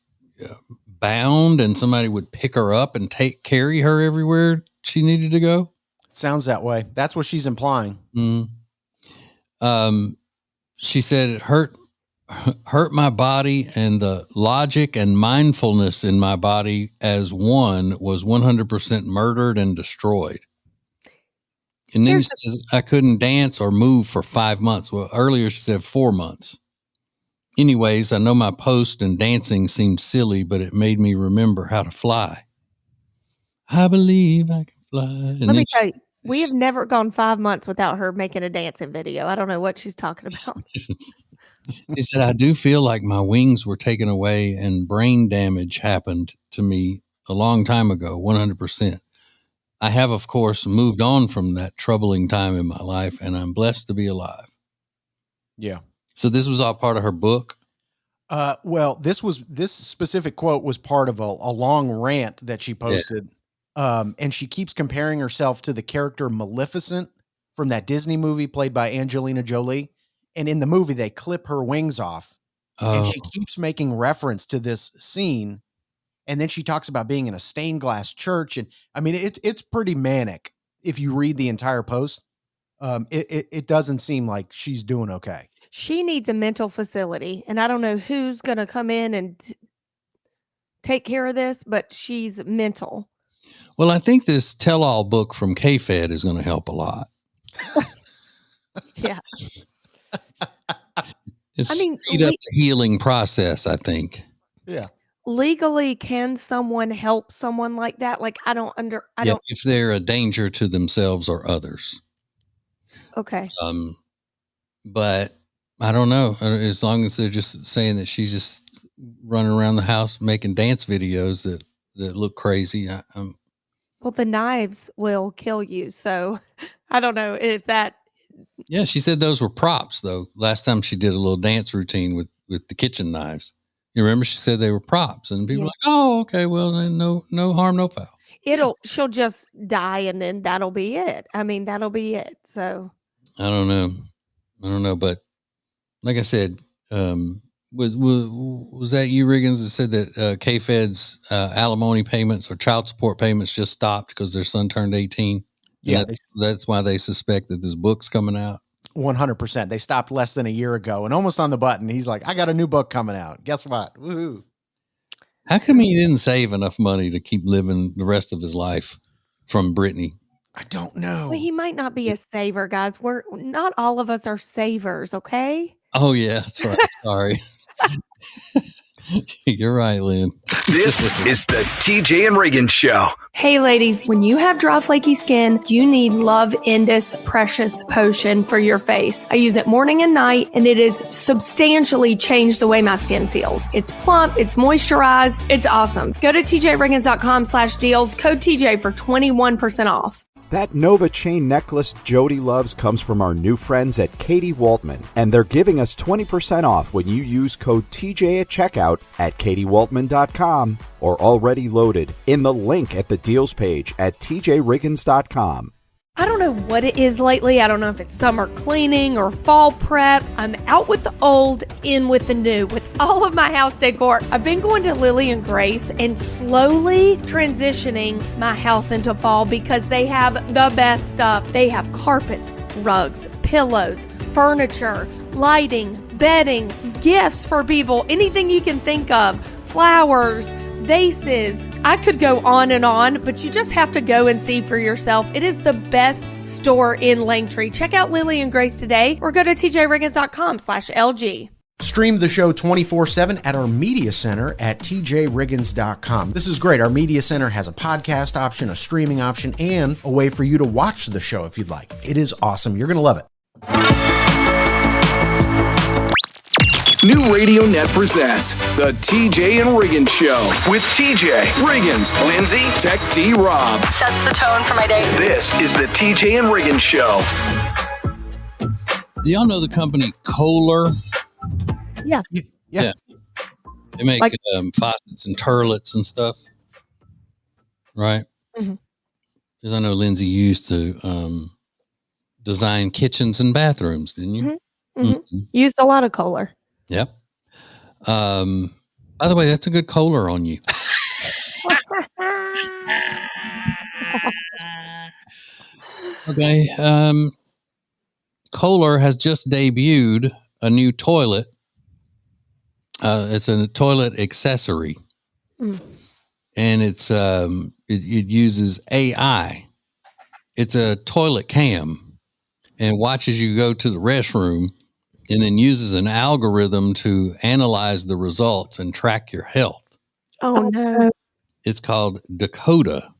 bound and somebody would pick her up and carry her everywhere she needed to go? Sounds that way. That's what she's implying. Mm-hmm. She said it hurt my body, and the logic and mindfulness in my body as one was 100% murdered and destroyed. And then she says I couldn't dance or move for 5 months. Well, earlier she said 4 months. Anyways, I know my post and dancing seemed silly, but it made me remember how to fly. I believe I can fly. And Let me tell you, we have never gone 5 months without her making a dancing video. I don't know what she's talking about. She said, I do feel like my wings were taken away and brain damage happened to me a long time ago, 100%. I have, of course, moved on from that troubling time in my life, and I'm blessed to be alive. Yeah. So this was all part of her book? Well, this specific quote was part of a long rant that she posted. Yeah. And she keeps comparing herself to the character Maleficent from that Disney movie played by Angelina Jolie. And in the movie, they clip her wings off. And she keeps making reference to this scene. And then she talks about being in a stained glass church. And I mean, it's pretty manic. If you read the entire post, it doesn't seem like she's doing okay. She needs a mental facility. And I don't know who's going to come in and take care of this, but she's mental. Well, I think this tell-all book from K-Fed is going to help a lot. Yeah. It's I mean, speed up the healing process, I think. Yeah. legally, can someone help someone like that? Like, I don't. If they're a danger to themselves or others. Okay. But I don't know. As long as they're just saying that she's just running around the house making dance videos that look crazy. Well, the knives will kill you. So I don't know if that. Yeah, she said those were props, though. Last time she did a little dance routine with the kitchen knives. You remember she said they were props, and people were like, "Oh, okay, well then, no harm, no foul." She'll just die, and then that'll be it. I mean, that'll be it. So I don't know, but like I said, was that you, Riggins, that said that K-Fed's alimony payments or child support payments just stopped because their son turned 18? Yeah, that's why they suspect that this book's coming out. 100%. They stopped less than a year ago, and almost on the button, he's like, "I got a new book coming out. Guess what? Woohoo!" How come he didn't save enough money to keep living the rest of his life from Brittany? I don't know. well, he might not be a saver, guys. We're not all of us are savers. Okay. Oh yeah, that's right. Sorry. You're right, Lynn. This is the TJ and Riggins Show. Hey, ladies, when you have dry, flaky skin, you need Love Indus Precious Potion for your face. I use it morning and night, and it has substantially changed the way my skin feels. It's plump, it's moisturized, it's awesome. Go to tjriggins.com/deals, code TJ for 21% off. That Nova chain necklace Jody loves comes from our new friends at Katie Waltman, and they're giving us 20% off when you use code TJ at checkout at katiewaltman.com or already loaded in the link at the deals page at tjriggins.com. I don't know what it is lately. I don't know if it's summer cleaning or fall prep. I'm out with the old, in with the new, with all of my house decor. I've been going to Lily and Grace and slowly transitioning my house into fall because they have the best stuff. They have carpets, rugs, pillows, furniture, lighting, bedding, gifts for people, anything you can think of, flowers, vases. I could go on, but you just have to go and see for yourself. It is the best store in Langtree. Check out Lily and Grace today or go to tjriggins.com/LG. Stream the show 24/7 at our media center at tjriggins.com. This is great. Our media center has a podcast option, a streaming option, and a way for you to watch the show if you'd like. It is awesome. You're going to love it. New Radio Net presents the TJ and Riggins Show with TJ, Riggins, Lindsay, Tech D, Rob. Sets the tone for my day. This is the TJ and Riggins Show. Do y'all know the company Kohler? Yeah. They make faucets and turlets and stuff, right? Because I know Lindsay used to design kitchens and bathrooms, didn't you? Used a lot of Kohler. Yep. By the way, that's a good Kohler on you. Okay. Kohler has just debuted a new toilet. It's a toilet accessory, and it's it uses AI. It's a toilet cam, and watches you go to the restroom, and then uses an algorithm to analyze the results and track your health. Oh no! It's called Dakota.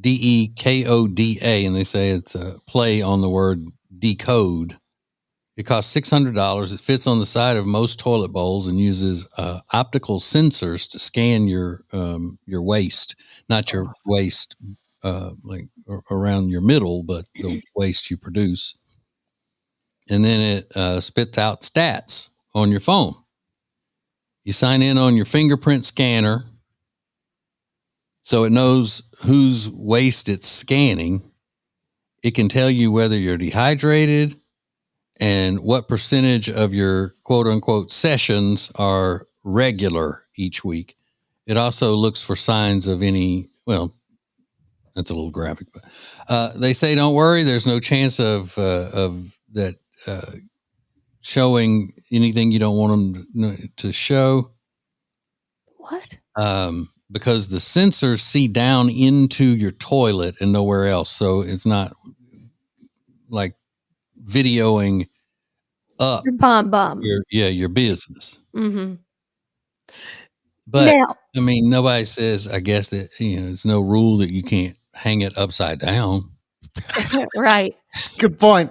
DEKODA, and they say it's a play on the word decode. It costs $600. It fits on the side of most toilet bowls and uses optical sensors to scan your waist, not your waist like around your middle, but the waste you produce. And then it spits out stats on your phone. You sign in on your fingerprint scanner, so it knows whose waste it's scanning. It can tell you whether you're dehydrated and what percentage of your quote unquote sessions are regular each week. It also looks for signs of any, well, that's a little graphic, but they say, don't worry, there's no chance of that showing anything you don't want them to show. What? because the sensors see down into your toilet and nowhere else. So it's not like videoing up Bum. your business. Mm-hmm. But Now, I mean, nobody says, I guess that, it's no rule that you can't hang it upside down. right. That's a good point.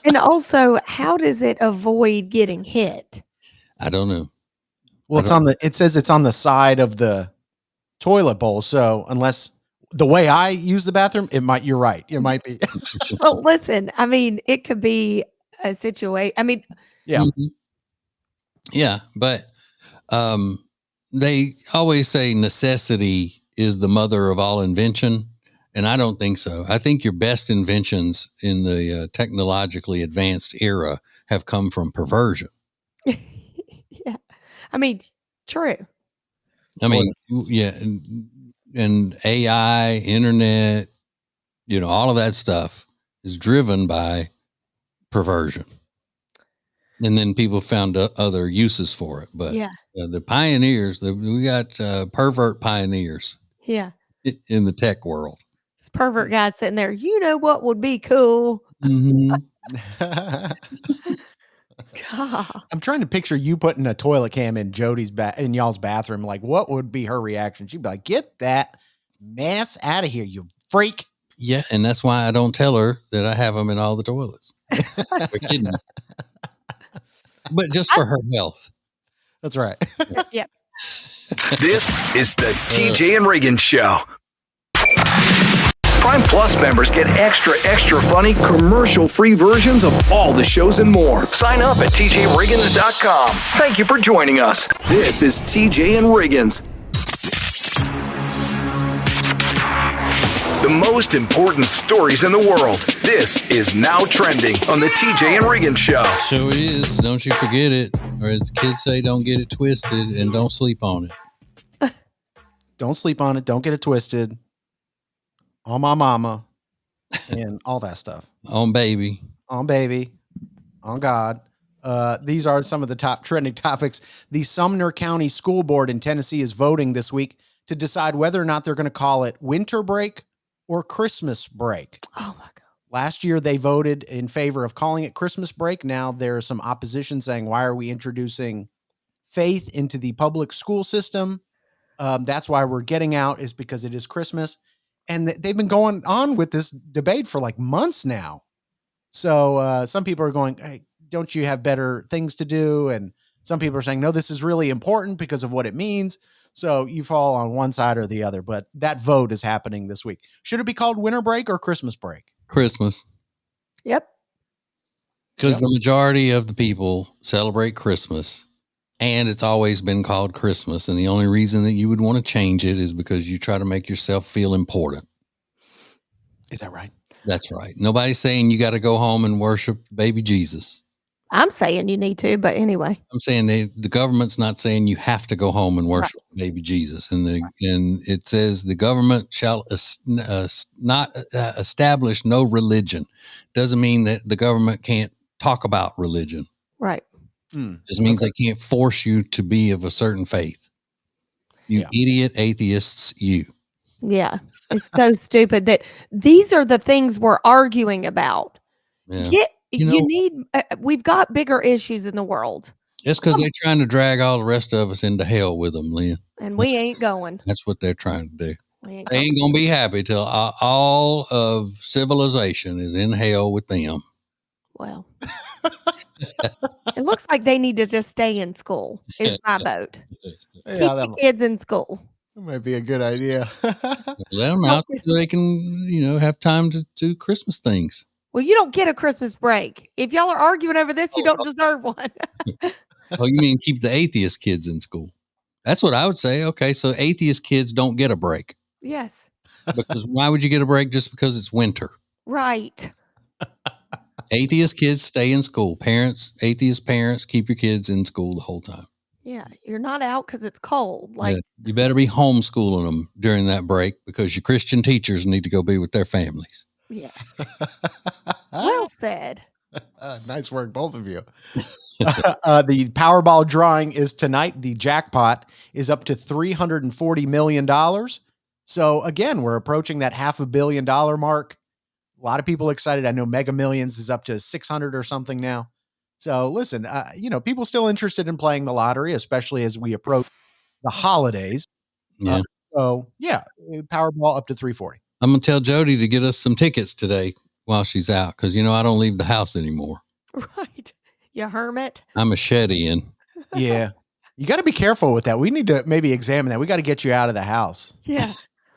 And also, how does it avoid getting hit? I don't know. Well, it says it's on the side of the toilet bowl. So unless the way I use the bathroom, you're right. It might be. Well, listen, I mean, it could be a situation. I mean, Yeah. Mhm. Yeah. But they always say necessity is the mother of all invention. And I don't think so. I think your best inventions in the technologically advanced era have come from perversion. yeah. I mean, true. I mean, yeah. And AI, internet, all of that stuff is driven by perversion. And then people found other uses for it. But Yeah. the pioneers, we got pervert pioneers Yeah. in the tech world. This pervert guy sitting there, you know what would be cool? Mm-hmm. God. I'm trying to picture you putting a toilet cam in in y'all's bathroom. Like, what would be her reaction? She'd be like, "Get that mess out of here, you freak!" Yeah, and that's why I don't tell her that I have them in all the toilets. We're kidding. But just for her health. That's right. Yeah. This is the TJ and Riggins Show. Prime Plus members get extra funny commercial-free versions of all the shows and more. Sign up at TJRiggins.com. Thank you for joining us. This is TJ and Riggins. The most important stories in the world. This is Now Trending on the TJ and Riggins Show. So it is. Don't you forget it. Or as the kids say, don't get it twisted and don't sleep on it. Don't sleep on it. Don't get it twisted. On my mama and all that stuff. On baby. On baby. On God. These are some of the top trending topics. The Sumner County School Board in Tennessee is voting this week to decide whether or not they're going to call it winter break or Christmas break. Oh my God. Last year, they voted in favor of calling it Christmas break. Now there's some opposition saying, why are we introducing faith into the public school system? That's why we're getting out, is because it is Christmas. And they've been going on with this debate for like months now. So some people are going, hey, don't you have better things to do? And some people are saying, no, this is really important because of what it means. So you fall on one side or the other. But that vote is happening this week. Should it be called winter break or Christmas break? Christmas. Yep. Because the majority of the people celebrate Christmas. And it's always been called Christmas. And the only reason that you would want to change it is because you try to make yourself feel important. Is that right? That's right. Nobody's saying you got to go home and worship baby Jesus. I'm saying you need to, but anyway. I'm saying the government's not saying you have to go home and worship baby Jesus. And it says the government shall not establish no religion. Doesn't mean that the government can't talk about religion. Right. Just means they can't force you to be of a certain faith. You idiot atheists, you. Yeah. It's so stupid that these are the things we're arguing about. Yeah. We've got bigger issues in the world. It's because they're trying to drag all the rest of us into hell with them, Lynn. And we ain't going. That's what they're trying to do. They They ain't going to be happy till all of civilization is in hell with them. Well, it looks like they need to just stay in school is my vote. Keep the kids in school. That might be a good idea. Let them out so they can, have time to do Christmas things. Well, you don't get a Christmas break. If y'all are arguing over this, you don't deserve one. Oh, you mean keep the atheist kids in school? That's what I would say. Okay, so atheist kids don't get a break. Yes. Because why would you get a break just because it's winter? Right. Atheist kids stay in school. Atheist parents, keep your kids in school the whole time. Yeah, you're not out because it's cold. You better be homeschooling them during that break because your Christian teachers need to go be with their families. Yes. Well said. Nice work, both of you. The Powerball drawing is tonight. The jackpot is up to $340 million. So again, we're approaching that $500 million mark. A lot of people excited. I know Mega Millions is up to 600 or something now. So listen, people still interested in playing the lottery, especially as we approach the holidays. Yeah. Powerball up to 340. I'm going to tell Jody to get us some tickets today while she's out. Cause I don't leave the house anymore. Right. You hermit. I'm a shed-in. Yeah. You got to be careful with that. We need to maybe examine that. We got to get you out of the house. Yeah.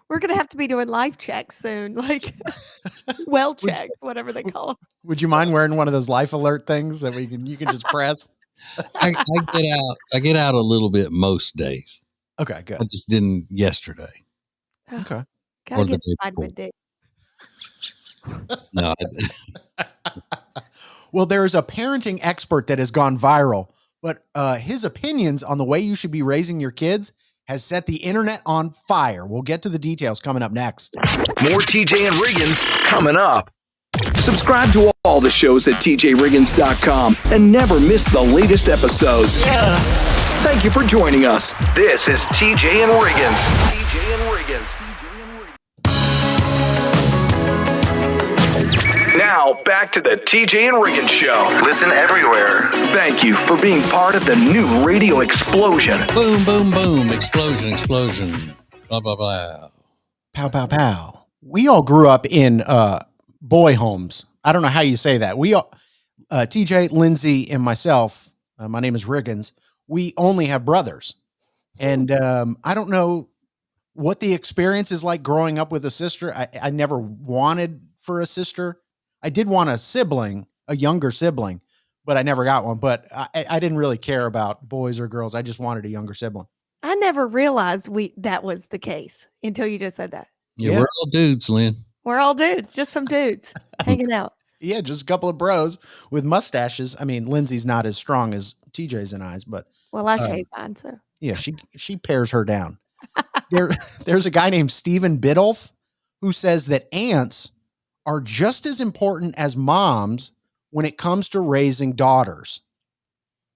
We're going to have to be doing life checks soon. Like well checks, whatever they call them. Would you mind wearing one of those life alert things that you can just press? I get out a little bit most days. Okay, good. I just didn't yesterday. Okay. Gotta get vitamin D. No. Well, there's a parenting expert that has gone viral, but his opinions on the way you should be raising your kids has set the internet on fire. We'll get to the details coming up next. More TJ and Riggins coming up. Subscribe to all the shows at tjriggins.com and never miss the latest episodes. Thank you for joining us. This is TJ and Riggins. TJ and Riggins. Now, back to the TJ and Riggins Show. Listen everywhere. Thank you for being part of the new radio explosion. Boom, boom, boom. Explosion, explosion. Blah, blah, blah. Pow, pow, pow. We all grew up in boy homes. I don't know how you say that. We all, TJ, Lindsay, and myself, my name is Riggins, we only have brothers. And I don't know what the experience is like growing up with a sister. I never wanted for a sister. I did want a sibling, a younger sibling, but I never got one. But I didn't really care about boys or girls. I just wanted a younger sibling. I never realized that was the case until you just said that. Yeah, we're all dudes, Lynn. We're all dudes, just some dudes hanging out. Yeah, just a couple of bros with mustaches. I mean, Lindsay's not as strong as TJ's and I's, but well, I shave mine, so yeah, she pares her down. There's a guy named Stephen Biddulph who says that aunts are just as important as moms when it comes to raising daughters.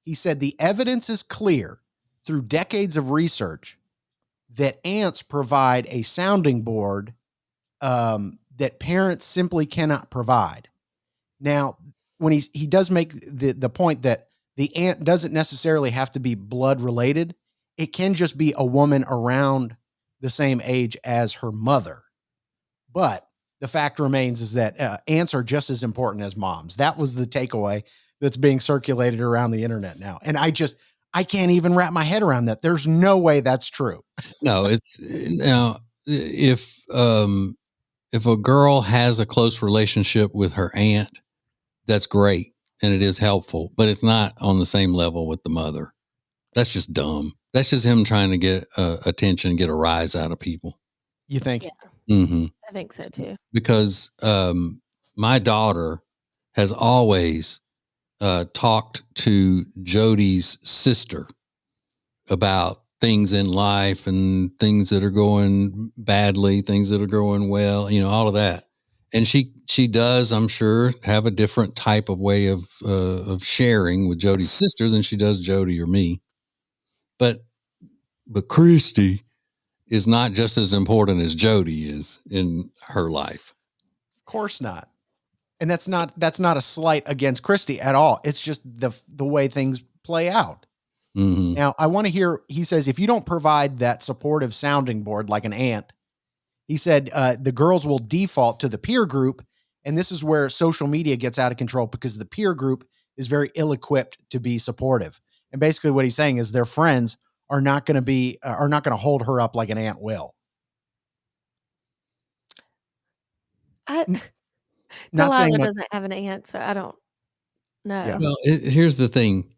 He said the evidence is clear through decades of research that aunts provide a sounding board that parents simply cannot provide. Now, when he does make the point that the aunt doesn't necessarily have to be blood related, it can just be a woman around the same age as her mother. But the fact remains is that aunts are just as important as moms. That was the takeaway that's being circulated around the internet now. And I can't even wrap my head around that. There's no way that's true. No, it's now if a girl has a close relationship with her aunt, that's great and it is helpful, but it's not on the same level with the mother. That's just dumb. That's just him trying to get attention, get a rise out of people. You think? Yeah. Mm-hmm. I think so too. Because my daughter has always talked to Jody's sister about things in life and things that are going badly, things that are going well, all of that. And she does, I'm sure, have a different type of way of sharing with Jody's sister than she does Jody or me. But Christy is not just as important as Jody is in her life. Of course not. And that's not a slight against Christy at all. It's just the way things play out. Mm-hmm. Now, I want to hear, he says, if you don't provide that supportive sounding board like an aunt, he said the girls will default to the peer group. And this is where social media gets out of control because the peer group is very ill-equipped to be supportive. And basically what he's saying is their friends are not going to hold her up like an aunt will. Delilah doesn't have an aunt, so I don't know. Yeah. Well, here's the thing.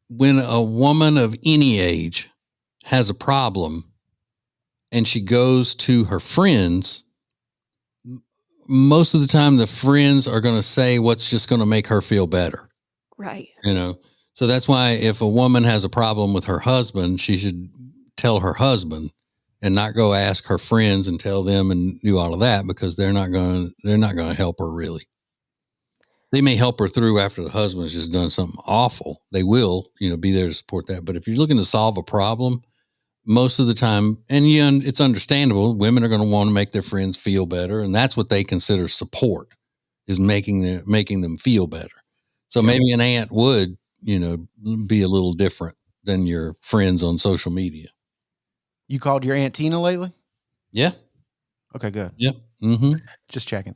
When a woman of any age has a problem and she goes to her friends, most of the time the friends are going to say what's just going to make her feel better. Right. So that's why if a woman has a problem with her husband, she should tell her husband and not go ask her friends and tell them and do all of that because they're not going to help her really. they may help her through after the husband's just done something awful. They will, be there to support that. But if you're looking to solve a problem, most of the time, and it's understandable, women are going to want to make their friends feel better, and that's what they consider support, is making them feel better. So maybe an aunt would, be a little different than your friends on social media. You called your Aunt Tina lately? Yeah. Okay, good. Yep. Mm-hmm. Just checking.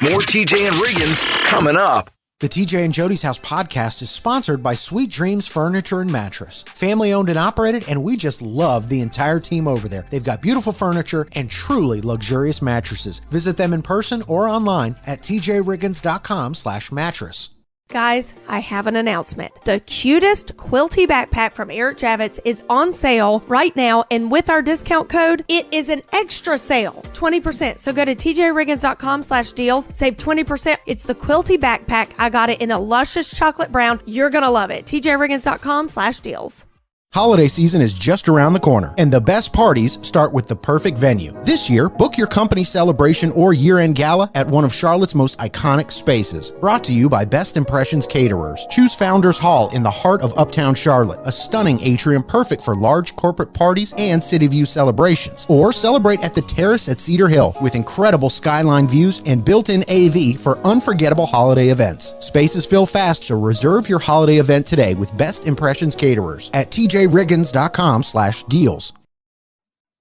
More TJ and Riggins coming up. The TJ and Jody's House podcast is sponsored by Sweet Dreams Furniture and Mattress. Family owned and operated, and we just love the entire team over there. They've got beautiful furniture and truly luxurious mattresses. Visit them in person or online at tjriggins.com/mattress. Guys, I have an announcement. The cutest quilty backpack from Eric Javits is on sale right now, and with our discount code, it is an extra sale, 20%. So go to tjriggins.com/deals, save 20%. It's the quilty backpack. I got it in a luscious chocolate brown. You're going to love it. tjriggins.com/deals. Holiday season is just around the corner, and the best parties start with the perfect venue. This year, book your company celebration or year-end gala at one of Charlotte's most iconic spaces. Brought to you by Best Impressions Caterers. Choose Founders Hall in the heart of Uptown Charlotte, a stunning atrium perfect for large corporate parties and city view celebrations. Or celebrate at the Terrace at Cedar Hill with incredible skyline views and built-in AV for unforgettable holiday events. Spaces fill fast, so reserve your holiday event today with Best Impressions Caterers at tjriggins.com/deals.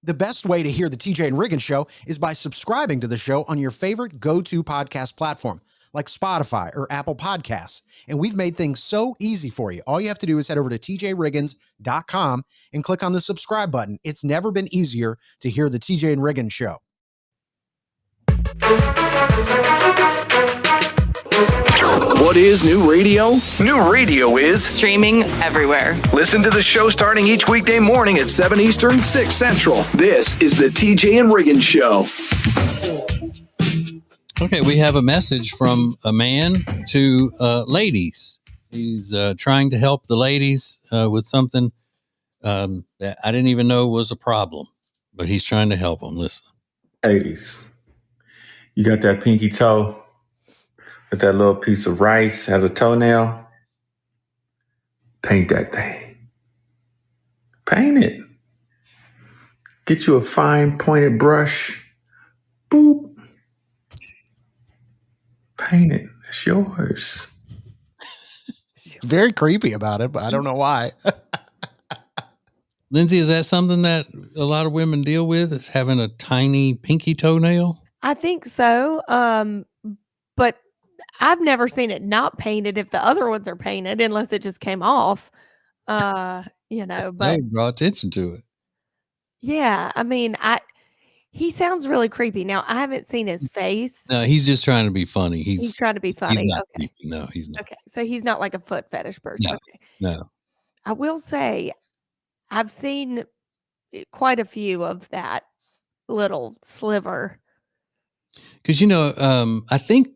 The best way to hear the TJ and Riggins show is by subscribing to the show on your favorite go-to podcast platform, like Spotify or Apple Podcasts. And we've made things so easy for you. All you have to do is head over to tjriggins.com and click on the subscribe button. It's never been easier to hear the TJ and Riggins show. What is new radio? New radio is Streaming everywhere. listen to the show starting each weekday morning at 7 Eastern, 6 Central. This is the TJ and Riggins Show. Okay, we have a message from a man to ladies. He's trying to help the ladies with something that I didn't even know was a problem, but he's trying to help them. Listen. Ladies, you got that pinky toe with that little piece of rice, has a toenail. Paint that thing. Paint it. Get you a fine pointed brush. Boop. Paint it. It's yours. Very creepy about it, but I don't know why. Lindsay, is that something that a lot of women deal with, is having a tiny pinky toenail? I think so. But I've never seen it not painted if the other ones are painted, unless it just came off. But That would draw attention to it. yeah, I mean, he sounds really creepy. Now, I haven't seen his face. No, he's just trying to be funny. He's trying to be funny. He's not Okay. creepy. No, he's not. Okay. So he's not like a foot fetish person. No. Okay. No. I will say I've seen quite a few of that little sliver. Because, I think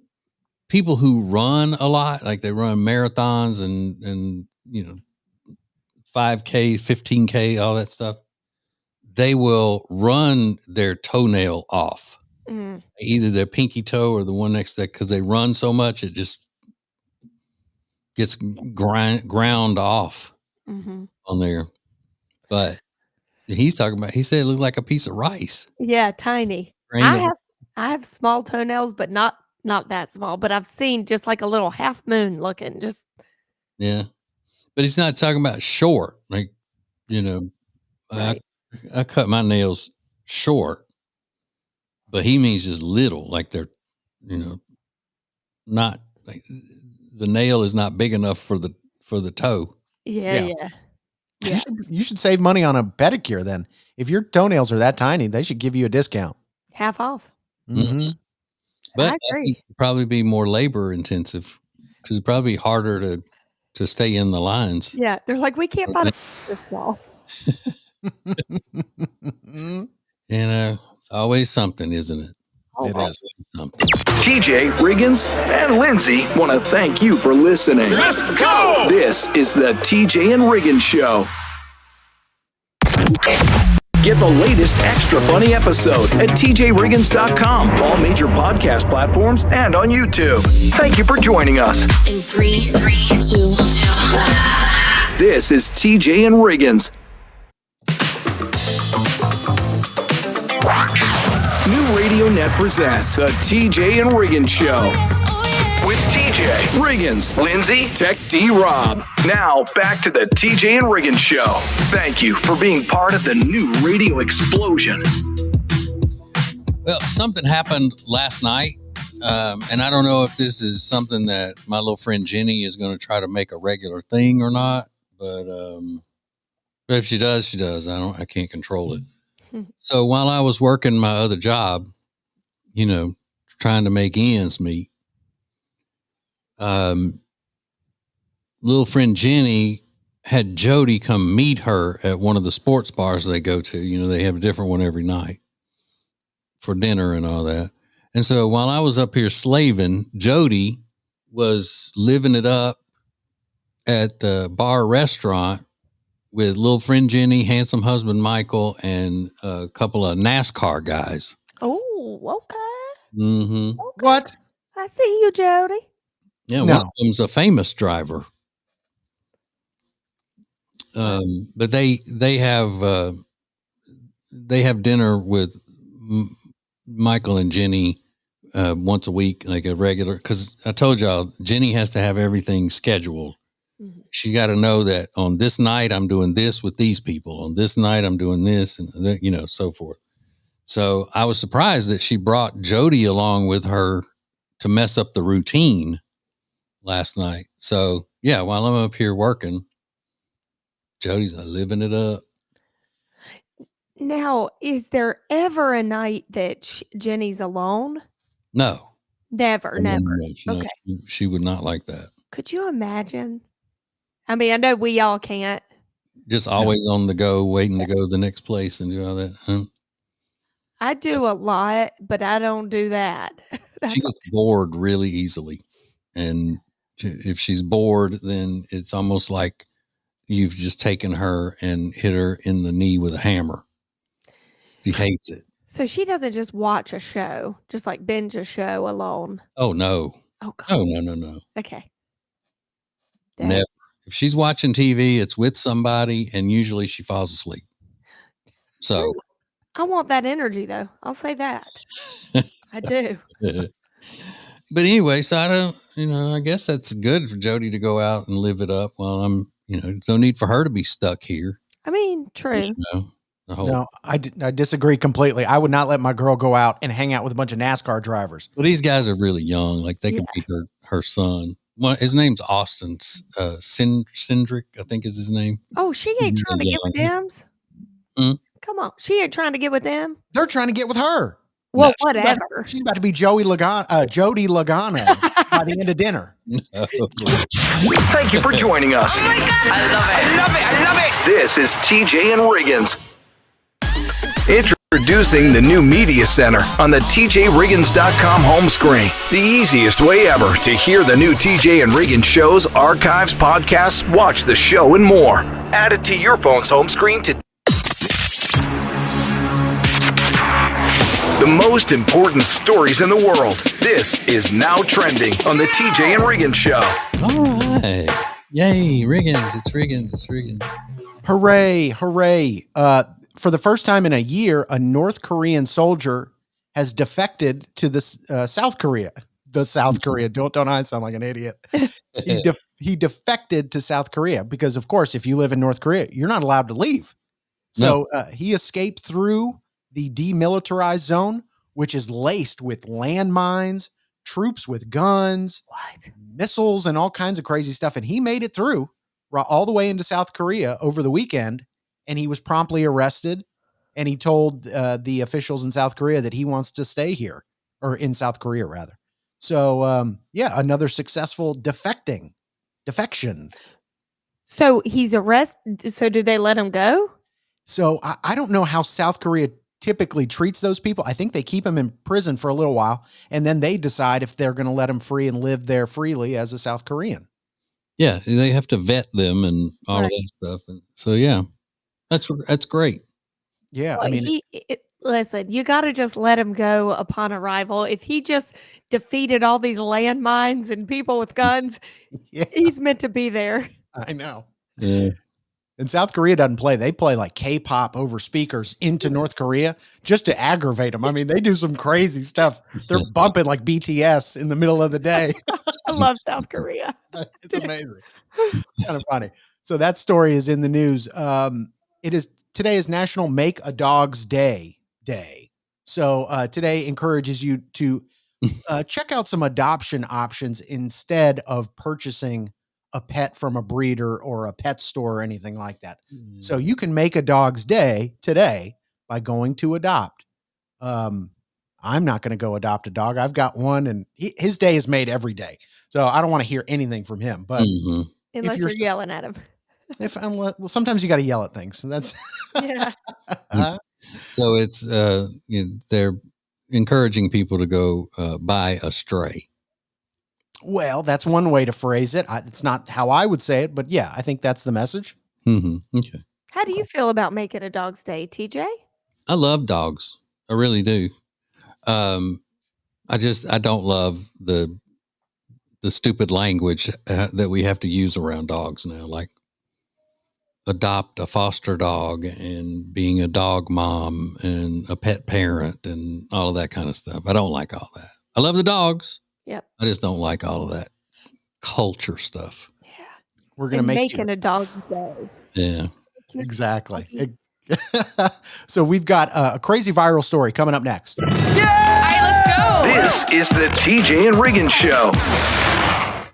people who run a lot, like they run marathons and 5K, 15K, all that stuff, they will run their toenail off, either their pinky toe or the one next to that, because they run so much it just gets ground off on there. But he said it looked like a piece of rice. Yeah, tiny. I have small toenails, but not that small. But I've seen just like a little half moon looking. Just yeah, but he's not talking about short. Like right. I cut my nails short, but he means just little. Like they're not like the nail is not big enough for the toe. Yeah. You should save money on a pedicure then. If your toenails are that tiny, they should give you a discount. Half off. Mm-hmm. But I agree. think it'd probably be more labor intensive because it'd probably be harder to stay in the lines. Yeah, they're like, we can't find this wall. It's always something, isn't it? It is. Something. TJ, Riggins, and Lindsay want to thank you for listening. Let's go! This is the TJ and Riggins Show. Get the latest extra funny episode at tjriggins.com, all major podcast platforms, and on YouTube. Thank you for joining us. In 3, 2, 1. This is TJ and Riggins. New Radio Net presents the TJ and Riggins Show. With TJ, Riggins, Lindsay, Tech D Rob. Now, back to the TJ and Riggins Show. Thank you for being part of the new radio explosion. Well, something happened last night, and I don't know if this is something that my little friend Jenny is going to try to make a regular thing or not, but if she does, she does. I can't control it. So while I was working my other job, trying to make ends meet, little friend Jenny had Jody come meet her at one of the sports bars they go to. They have a different one every night for dinner and all that. And so while I was up here slaving, Jody was living it up at the bar restaurant with little friend Jenny, handsome husband Michael, and a couple of NASCAR guys. Oh, okay. Mm-hmm. Okay. What? I see you, Jody. Yeah, No. one of them's a famous driver. But they have dinner with Michael and Jenny once a week, like a regular. Because I told y'all, Jenny has to have everything scheduled. Mm-hmm. She got to know that on this night I'm doing this with these people. On this night I'm doing this, and so forth. So I was surprised that she brought Jody along with her to mess up the routine last night. So yeah, while I'm up here working, Jody's living it up. Now, is there ever a night that Jenny's alone? No, Never. No, Okay. she would not like that. Could you imagine? I mean, I know we all can't. Just always on the go, waiting to go to the next place and do all that. Huh? I do a lot, but I don't do that. She gets bored really easily. And if she's bored, then it's almost like you've just taken her and hit her in the knee with a hammer. She hates it. So she doesn't just watch a show, just like binge a show alone. Oh, no. Oh, God. Oh, no. Okay. Never. If she's watching TV, it's with somebody, and usually she falls asleep. So I want that energy, though. I'll say that. I do. But anyway, so I don't, I guess that's good for Jody to go out and live it up while I'm, there's no need for her to be stuck here. I mean, true. No, I disagree completely. I would not let my girl go out and hang out with a bunch of NASCAR drivers. Well, these guys are really young. Like they could be her son. Well, his name's Austin Cindric, I think is his name. Oh, she ain't trying to get with Dems? Come on. She ain't trying to get with them? They're trying to get with her. Well, whatever. She's about to be Jody Logano by the end of dinner. No. Thank you for joining us. Oh my God. I love it. This is TJ and Riggins. Introducing the new Media Center on the tjriggins.com home screen. The easiest way ever to hear the new TJ and Riggins shows, archives, podcasts, watch the show, and more. Add it to your phone's home screen today. The most important stories in the world. This is Now Trending on the TJ and Riggins Show. All right. Yay, Riggins. It's Riggins. Hooray. For the first time in a year, a North Korean soldier has defected to the South Korea. The South Korea. Don't I sound like an idiot? He defected to South Korea because, of course, if you live in North Korea, you're not allowed to leave. So he escaped through the demilitarized zone, which is laced with landmines, troops with guns, missiles, and all kinds of crazy stuff. And he made it through all the way into South Korea over the weekend, and he was promptly arrested. And he told the officials in South Korea that he wants to stay here, or in South Korea, rather. So, another successful defection. So he's arrested. So do they let him go? So I don't know how South Korea typically treats those people. I think they keep them in prison for a little while, and then they decide if they're going to let them free and live there freely as a South Korean. Yeah, they have to vet them and all of that stuff. And so, yeah, that's great. Yeah, Well, listen, you got to just let him go upon arrival. If he just defeated all these landmines and people with guns, yeah, he's meant to be there. I know. Yeah. And South Korea doesn't play. They play like K-pop over speakers into North Korea just to aggravate them. I mean, they do some crazy stuff. They're bumping like BTS in the middle of the day. I love South Korea. It's amazing. Kind of funny. So that story is in the news. Today is National Make a Dog's Day. So today encourages you to check out some adoption options instead of purchasing a pet from a breeder or a pet store or anything like that. So you can make a dog's day today by going to adopt. I'm not going to go adopt a dog. I've got one, and his day is made every day. So I don't want to hear anything from him. But Unless you're yelling at him. Sometimes you got to yell at things. And that's yeah. So it's they're encouraging people to go buy a stray. Well, that's one way to phrase it. It's not how I would say it, but yeah, I think that's the message. Okay. How do you feel about making a dog's day, TJ? I love dogs. I really do. I don't love the stupid language that we have to use around dogs now, like adopt a foster dog and being a dog mom and a pet parent and all of that kind of stuff. I don't like all that. I love the dogs. Yep. I just don't like all of that culture stuff. Yeah. We're going to make making a dog's day. Yeah. Exactly. So we've got a crazy viral story coming up next. All right, let's go. This is the TJ and Riggins Show.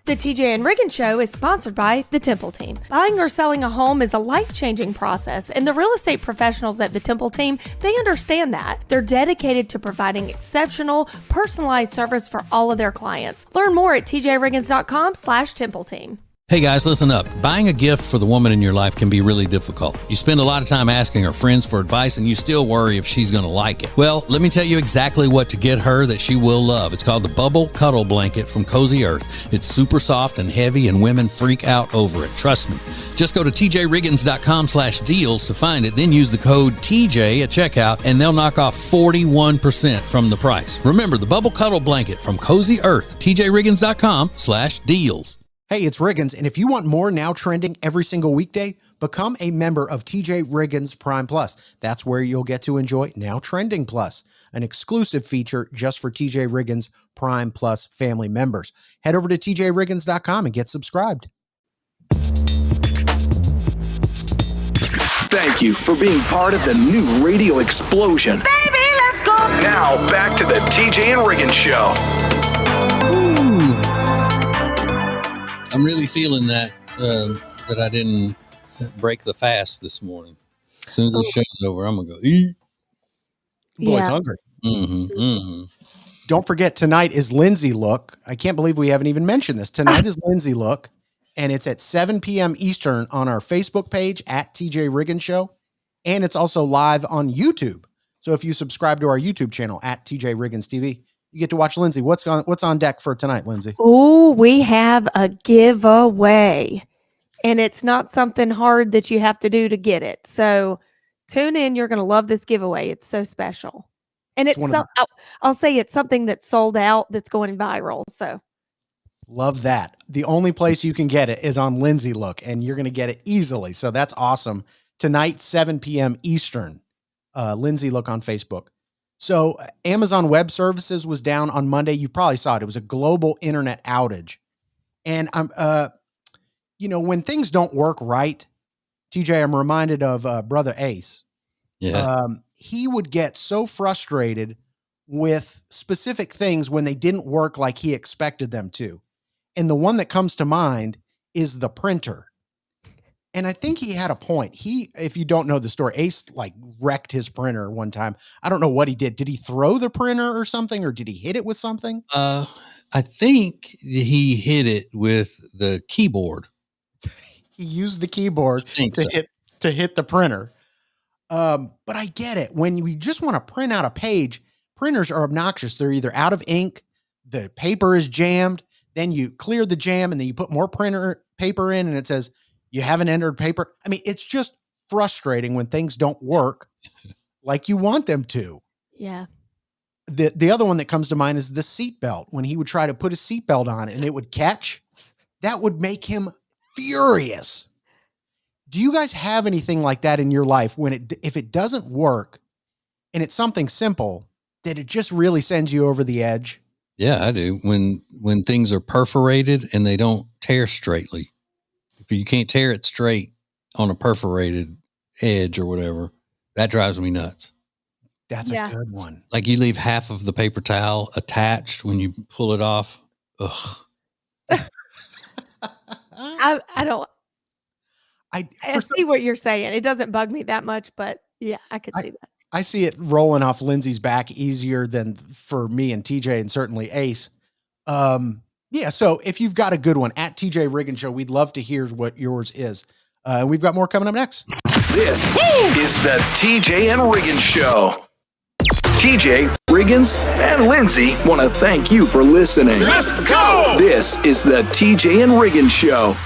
The TJ and Riggins Show is sponsored by the Temple Team. Buying or selling a home is a life-changing process, and the real estate professionals at the Temple Team, they understand that. They're dedicated to providing exceptional, personalized service for all of their clients. Learn more at tjriggins.com/Temple Team. Hey guys, listen up. Buying a gift for the woman in your life can be really difficult. You spend a lot of time asking her friends for advice and you still worry if she's going to like it. Well, let me tell you exactly what to get her that she will love. It's called the Bubble Cuddle Blanket from Cozy Earth. It's super soft and heavy and women freak out over it. Trust me. Just go to tjriggins.com/deals to find it. Then use the code TJ at checkout and they'll knock off 41% from the price. Remember, the Bubble Cuddle Blanket from Cozy Earth, tjriggins.com/deals. Hey, it's Riggins, and if you want more Now Trending every single weekday, become a member of TJ Riggins Prime Plus. That's where you'll get to enjoy Now Trending Plus, an exclusive feature just for TJ Riggins Prime Plus family members. Head over to tjriggins.com and get subscribed. Thank you for being part of the new radio explosion. Baby, let's go. Now, back to the TJ and Riggins Show. I'm really feeling that I didn't break the fast this morning. As soon as the show's over, I'm going to go eat. Boy's hungry. Don't forget, tonight is Lindsay Look. I can't believe we haven't even mentioned this. Tonight is Lindsay Look, and it's at 7 p.m. Eastern on our Facebook page at TJ Riggins Show, and it's also live on YouTube. So if you subscribe to our YouTube channel at TJ Riggins TV, you get to watch Lindsay. What's on deck for tonight, Lindsay? Oh, we have a giveaway, and it's not something hard that you have to do to get it. So tune in. You're going to love this giveaway. It's so special. And I'll say it's something that's sold out that's going viral. So love that. The only place you can get it is on Lindsay Look, and you're going to get it easily. So that's awesome. Tonight, 7 p.m. Eastern, Lindsay Look on Facebook. So Amazon Web Services was down on Monday. You probably saw it. It was a global internet outage. And when things don't work right, TJ, I'm reminded of Brother Ace. Yeah. He would get so frustrated with specific things when they didn't work like he expected them to. And the one that comes to mind is the printer. And I think he had a point. If you don't know the story, Ace wrecked his printer one time. I don't know what he did. Did he throw the printer or something, or did he hit it with something? I think he hit it with the keyboard. He used the keyboard to hit the printer. But I get it. When we just want to print out a page, printers are obnoxious. They're either out of ink, the paper is jammed, then you clear the jam, and then you put more paper in, and it says, you haven't entered paper. I mean, it's just frustrating when things don't work like you want them to. Yeah. The other one that comes to mind is the seatbelt. When he would try to put his seatbelt on and it would catch, that would make him furious. Do you guys have anything like that in your life when if it doesn't work and it's something simple that it just really sends you over the edge? Yeah, I do. When things are perforated and they don't tear straightly. If you can't tear it straight on a perforated edge or whatever, that drives me nuts. That's a good one. Like you leave half of the paper towel attached when you pull it off. Ugh. I see what you're saying. It doesn't bug me that much, but yeah, I could see that. I see it rolling off Lindsay's back easier than for me and TJ and certainly Ace. Yeah, so if you've got a good one at TJ Riggins Show, we'd love to hear what yours is. We've got more coming up next. This is the TJ and Riggins Show. TJ, Riggins, and Lindsay want to thank you for listening. Let's go! This is the TJ and Riggins Show.